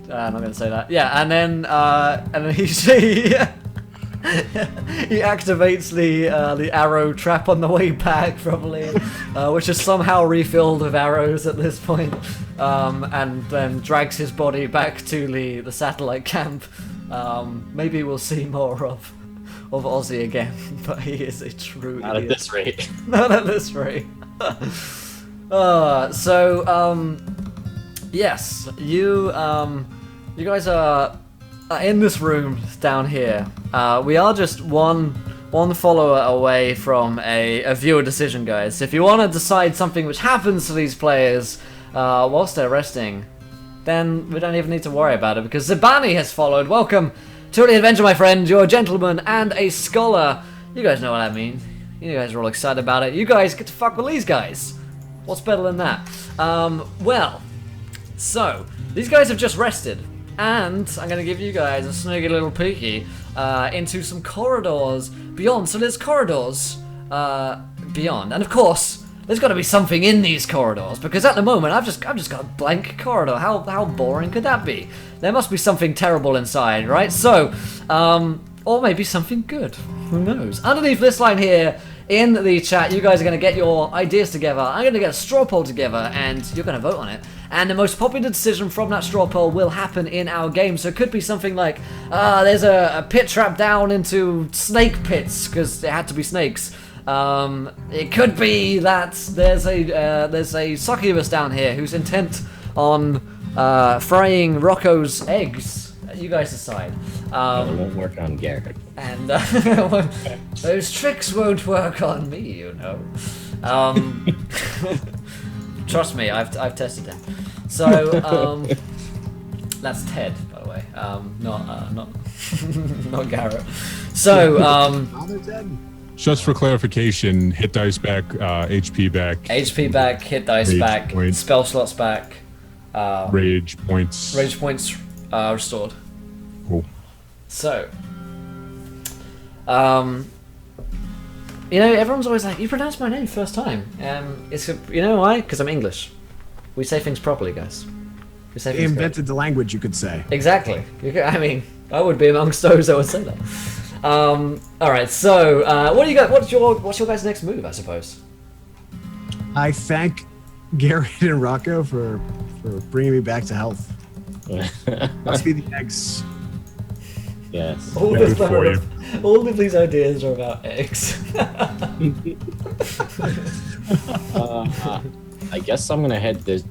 not gonna say that. Yeah, and then he activates the arrow trap on the way back, probably, which is somehow refilled with arrows at this point, and then drags his body back to the satellite camp. Maybe we'll see more of Ozzy again, but he is a true Not at idiot. this rate. Not at this rate. Yes, you guys are in this room down here. We are just one follower away from a viewer decision, guys. If you want to decide something which happens to these players whilst they're resting, then we don't even need to worry about it, because Zibani has followed. Welcome to the adventure, my friend. You're a gentleman and a scholar. You guys know what I mean. You guys are all excited about it. You guys get to fuck with these guys. What's better than that? So, these guys have just rested, and I'm going to give you guys a snuggy little peeky into some corridors beyond. So there's corridors beyond, and of course, there's got to be something in these corridors, because at the moment I've just got a blank corridor. How boring could that be? There must be something terrible inside, right? So, or maybe something good. Who knows? Underneath this line here in the chat, you guys are going to get your ideas together. I'm going to get a straw poll together, and you're going to vote on it. And the most popular decision from that straw poll will happen in our game. So it could be something like, there's a pit trap down into snake pits, because it had to be snakes. It could be that there's a succubus down here who's intent on frying Rocco's eggs. You guys decide. It won't work on Garrett. And those tricks won't work on me, you know. Trust me, I've tested him. So that's Ted, by the way. Not not Garrett. So Father Ted? Just for clarification, hit dice back, HP back, HP back, hit dice Rage back, points. spell slots back, rage points. rage points restored. Cool. So, you know, everyone's always like, "You pronounced my name first time." You know why? Because I'm English. We say things properly, guys. We say They things invented the language, you could say. correctly. Exactly. I mean, I would be amongst those that would say that. All right. So, what do you got? What's your guys' next move? I suppose. I thank Garrett and Rocco for bringing me back to health. Must be the eggs. Yes. All Good for you. all of these ideas are about eggs. I guess I'm gonna head this.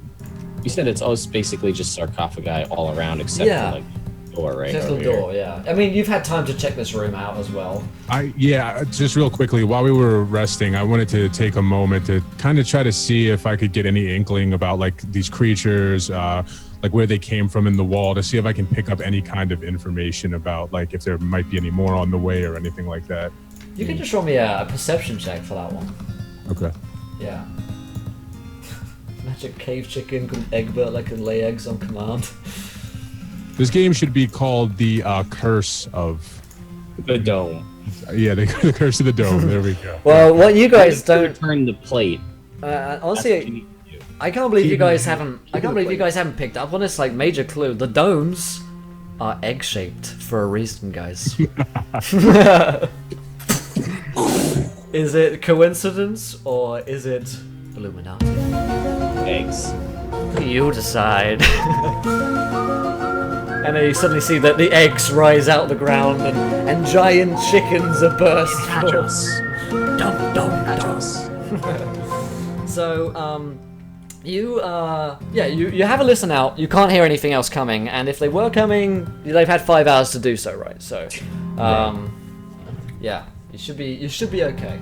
You said it's basically just sarcophagi all around, except Yeah. for like the door, right? Just the over here. door, yeah. I mean, you've had time to check this room out as well. Just real quickly, while we were resting, I wanted to take a moment to kind of try to see if I could get any inkling about like these creatures, like where they came from in the wall, to see if I can pick up any kind of information about like if there might be any more on the way or anything like that. You can just roll me a perception check for that one. Okay. Yeah. Magic cave chicken called Eggbert that can lay eggs on command. This game should be called the Curse of. The dome. Yeah, the Curse of the Dome. There we go. Well, what you guys don't turn the plate. honestly, That's what you need to do. I can't believe you guys haven't. I can't believe you guys haven't picked up on this like major clue. The domes are egg-shaped for a reason, guys. Is it coincidence or is it Illuminati? Eggs. You decide. And then you suddenly see that the eggs rise out of the ground and giant chickens are burst Catch forth. us. Dum dum Catch dum. us. So, you have a listen out. You can't hear anything else coming, and if they were coming, they've had 5 hours to do so, right? So, yeah, you should be okay.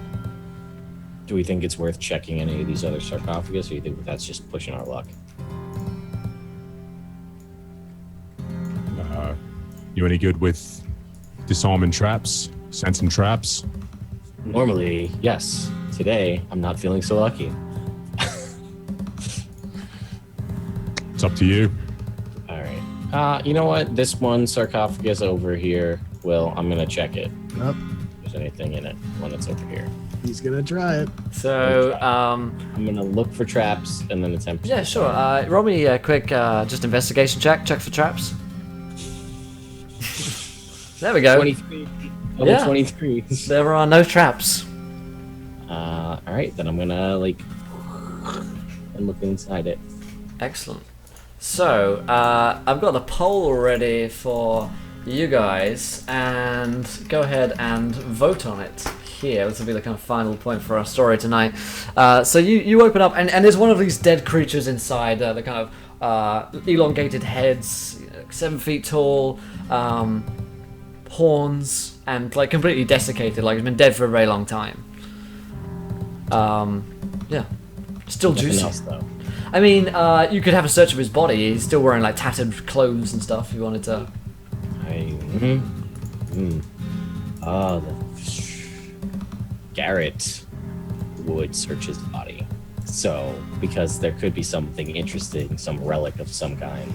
Do we think it's worth checking any of these other sarcophagus, or do you think that's just pushing our luck? You any good with disarming traps, sensing traps? Normally, yes. Today, I'm not feeling so lucky. It's up to you. All right. You know what? This one sarcophagus over here. Well, I'm gonna check it. Yep. If there's anything in it. One that's over here. He's gonna try it. So, I'm gonna look for traps and then attempt. yeah, sure. Roll me a quick just investigation check. Check for traps. There we go. 23. Level Yeah. 23. There are no traps. All right, then I'm gonna like and look inside it. Excellent. So, I've got the poll ready for you guys, and go ahead and vote on it here. This will be the kind of final point for our story tonight. So you open up, and there's one of these dead creatures inside, the kind of elongated heads, 7 feet tall, horns, and like completely desiccated, like it's been dead for a very long time. Yeah. Still Nothing juicy. else, though. I mean, you could have a search of his body. He's still wearing like tattered clothes and stuff. If you wanted to. Garrett would search his body. So, because there could be something interesting, some relic of some kind.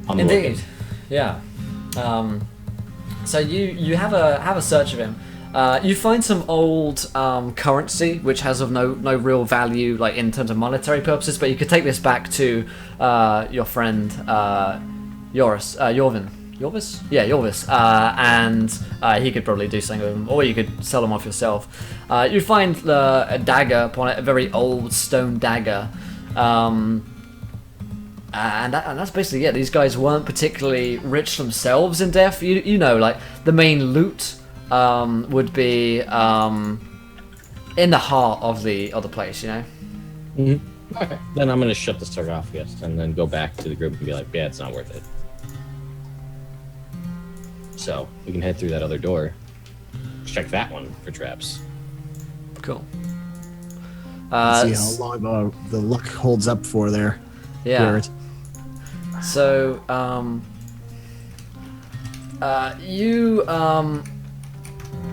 I'm Indeed, looking. yeah. So you have a search of him. You find some old currency which has of no real value, like in terms of monetary purposes. But you could take this back to your friend Yorvis. Yeah, Yorvis. And he could probably do something with them, or you could sell them off yourself. You find a dagger upon it, a very old stone dagger. And that's basically it. These guys weren't particularly rich themselves in death. You know, like the main loot would be in the heart of the place. You know. Mm-hmm. Okay. Then I'm gonna shut the sarcophagus and then go back to the group and be like, yeah, it's not worth it. So we can head through that other door. Check that one for traps. Cool. See how long the luck holds up for there. Yeah. Garrett. So, you, let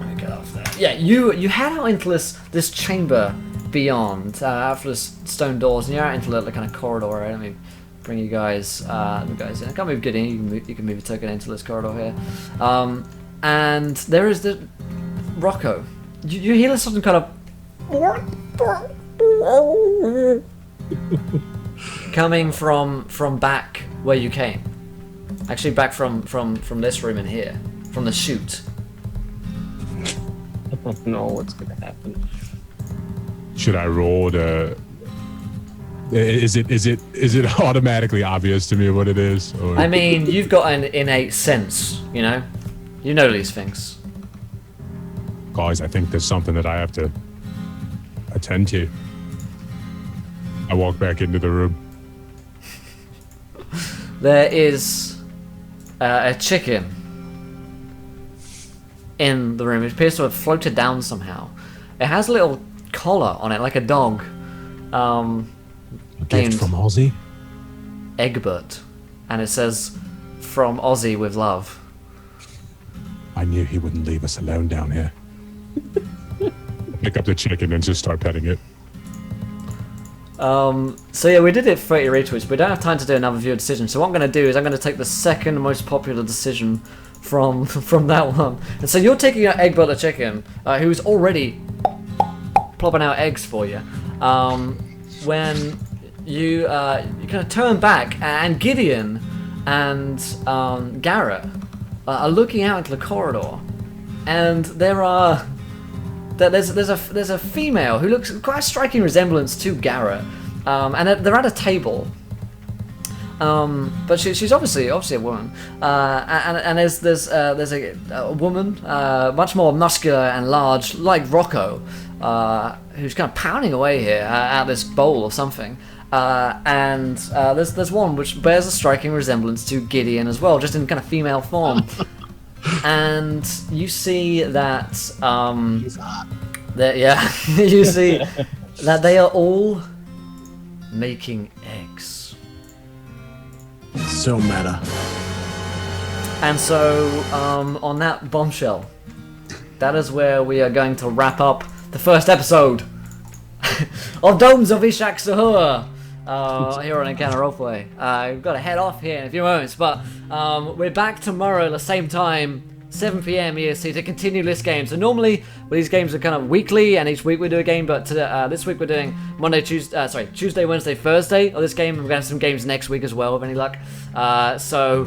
me get off there. Yeah, you head out into this chamber beyond, after the stone doors, and you're out into the kind of corridor, right? Let me bring you guys in. I can't move good in, you can move a token into this corridor here. And there is the Rocco. You hear something kind of coming from back where you came. Actually, back from this room in here, from the chute. I don't know what's gonna happen. Should I roll to? Is it automatically obvious to me what it is? Or? I mean, you've got an innate sense, you know these things. Guys, I think there's something that I have to attend to. I walk back into the room. There is a chicken in the room. It appears to have floated down somehow. It has a little collar on it, like a dog. A gift Named from Ozzy? Eggbert. And it says, "From Ozzy with love." I knew he wouldn't leave us alone down here. Pick up the chicken and just start petting it. So yeah, we did it for 30 retweets, but we don't have time to do another viewer decision. So what I'm going to do is I'm going to take the second most popular decision from that one. And so you're taking out Eggbert the chicken, who's already plopping out eggs for you. When you kind of turn back, and Gideon and Garrett are looking out into the corridor, and there's a female who looks quite a striking resemblance to Garrett, and they're at a table. But she's obviously a woman, and there's a woman much more muscular and large, like Rocco, who's kind of pounding away here at this bowl or something. And there's one which bears a striking resemblance to Gideon as well, just in kind of female form. And you see that He's hot. you see that they are all making eggs. So meta. And so, on that bombshell, that is where we are going to wrap up the first episode of Domes of Ishaq-Zahur here on Encounter Roleplay. We've got to head off here in a few moments, but we're back tomorrow at the same time, 7 p.m. EST, to continue this game. So normally, these games are kind of weekly, and each week we do a game, but this week we're doing Tuesday, Wednesday, Thursday of this game. We're going to have some games next week as well, with any luck. So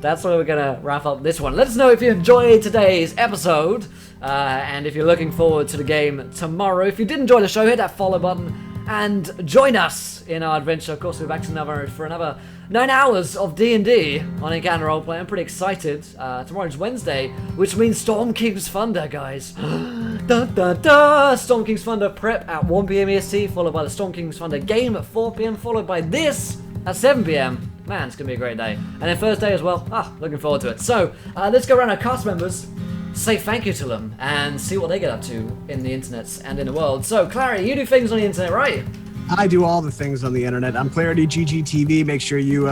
that's where we're going to wrap up this one. Let us know if you enjoyed today's episode, and if you're looking forward to the game tomorrow. If you did enjoy the show, hit that follow button and join us in our adventure. Of course, we're back to another 9 hours of D&D on Encounter Roleplay. I'm pretty excited. Tomorrow's Wednesday, which means Storm King's Thunder, guys. Dun, dun, dun. Storm King's Thunder prep at 1 p.m. EST, followed by the Storm King's Thunder game at 4 p.m, followed by this at 7 p.m. Man, it's going to be a great day. And then Thursday as well. Looking forward to it. So, let's go around our cast members, say thank you to them, and see what they get up to in the internets and in the world. So, Clary, you do things on the internet, right? I do all the things on the internet. I'm Clarity GGTV. Make sure you,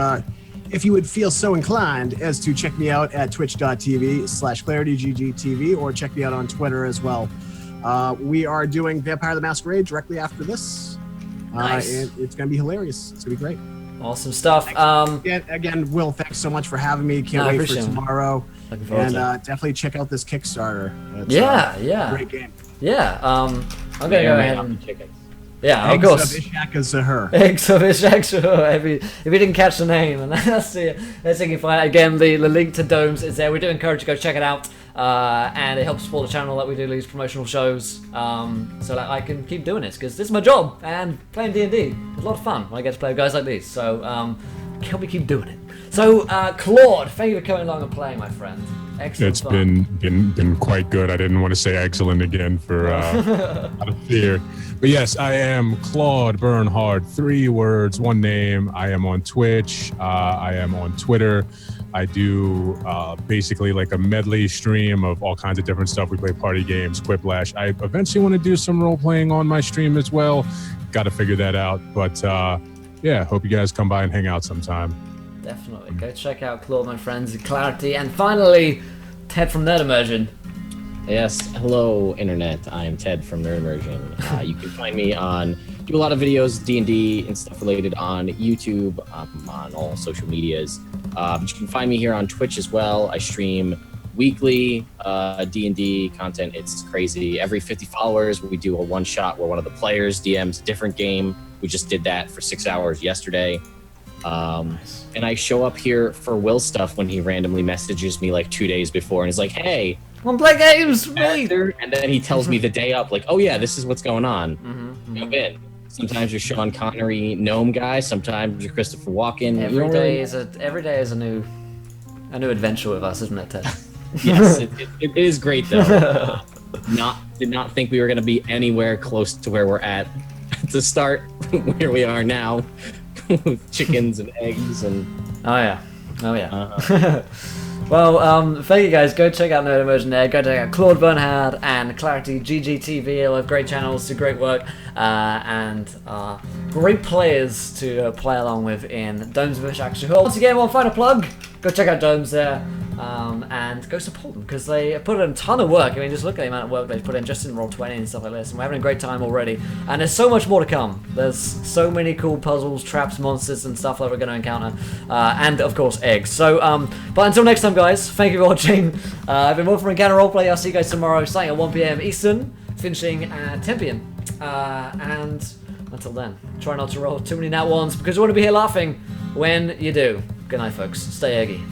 if you would feel so inclined, as to check me out at twitch.tv/ClarityGGTV, or check me out on Twitter as well. We are doing Vampire the Masquerade directly after this. Nice. And it's going to be hilarious. It's going to be great. Awesome stuff. Again, Will, thanks so much for having me. Can't No, I wait for appreciate it. tomorrow. Looking forward And to it. definitely check out this Kickstarter. It's, Yeah. Great game. Yeah. I'm gonna go ahead and chickens. yeah, of Eggs course. of Ishaq-Zahur. Eggs of Ishaq-Zahur. If you didn't catch the name, and let's see if you can find it. Again, the link to Domes is there. We do encourage you to go check it out, and it helps support the channel that we do these promotional shows, so that I can keep doing this because this is my job, and playing D&D is a lot of fun when I get to play with guys like these. So help me keep doing it. So Claude, thank you for coming along and playing, my friend. Excellent. It's been quite good. I didn't want to say excellent again for out of fear. But yes, I am Claude Bernhard. 3 words, 1 name. I am on Twitch. I am on Twitter. I do basically like a medley stream of all kinds of different stuff. We play party games, Quiplash. I eventually want to do some role playing on my stream as well. Got to figure that out. But yeah, hope you guys come by and hang out sometime. Definitely. Go check out Claude, my friends, Clarity. And finally, Ted from Nerd Immersion. Yes, hello internet. I am Ted from Nerd Immersion. You can find me do a lot of videos, D&D and stuff related on YouTube, on all social medias. But you can find me here on Twitch as well. I stream weekly D&D content. It's crazy. Every 50 followers, we do a one-shot where one of the players DMs a different game. We just did that for 6 hours yesterday. And I show up here for Will stuff when he randomly messages me like 2 days before and is like, hey, Come on, play games, me. and then he tells me the day up, like, oh yeah, this is what's going on. Jump in. Sometimes you're Sean Connery gnome guy, sometimes you're Christopher Walken. Every day is a new adventure with us, isn't it, Ted? Yes, it is great though. Did not think we were gonna be anywhere close to where we're at to start where we are now. With chickens and eggs and Oh yeah. Well, thank you guys. Go check out Nerd Immersion there. Go check out Claude Bernhard and Clarity GGTV. All have great channels, do great work, and great players to play along with in Domes of Ishaq-Zahur. Once again, one final plug. Go check out Domes there. And go support them because they put in a ton of work. I mean, just look at the amount of work they've put in just in Roll20 and stuff like this, and we're having a great time already. And there's so much more to come. There's so many cool puzzles, traps, monsters, and stuff that we're going to encounter, and of course eggs. So, but until next time, guys, thank you for watching. I've been Wolf from Encounter Roleplay. I'll see you guys tomorrow, starting at 1 PM Eastern, finishing at 10 PM. And until then, try not to roll too many nat ones because you want to be here laughing when you do. Good night, folks. Stay eggy.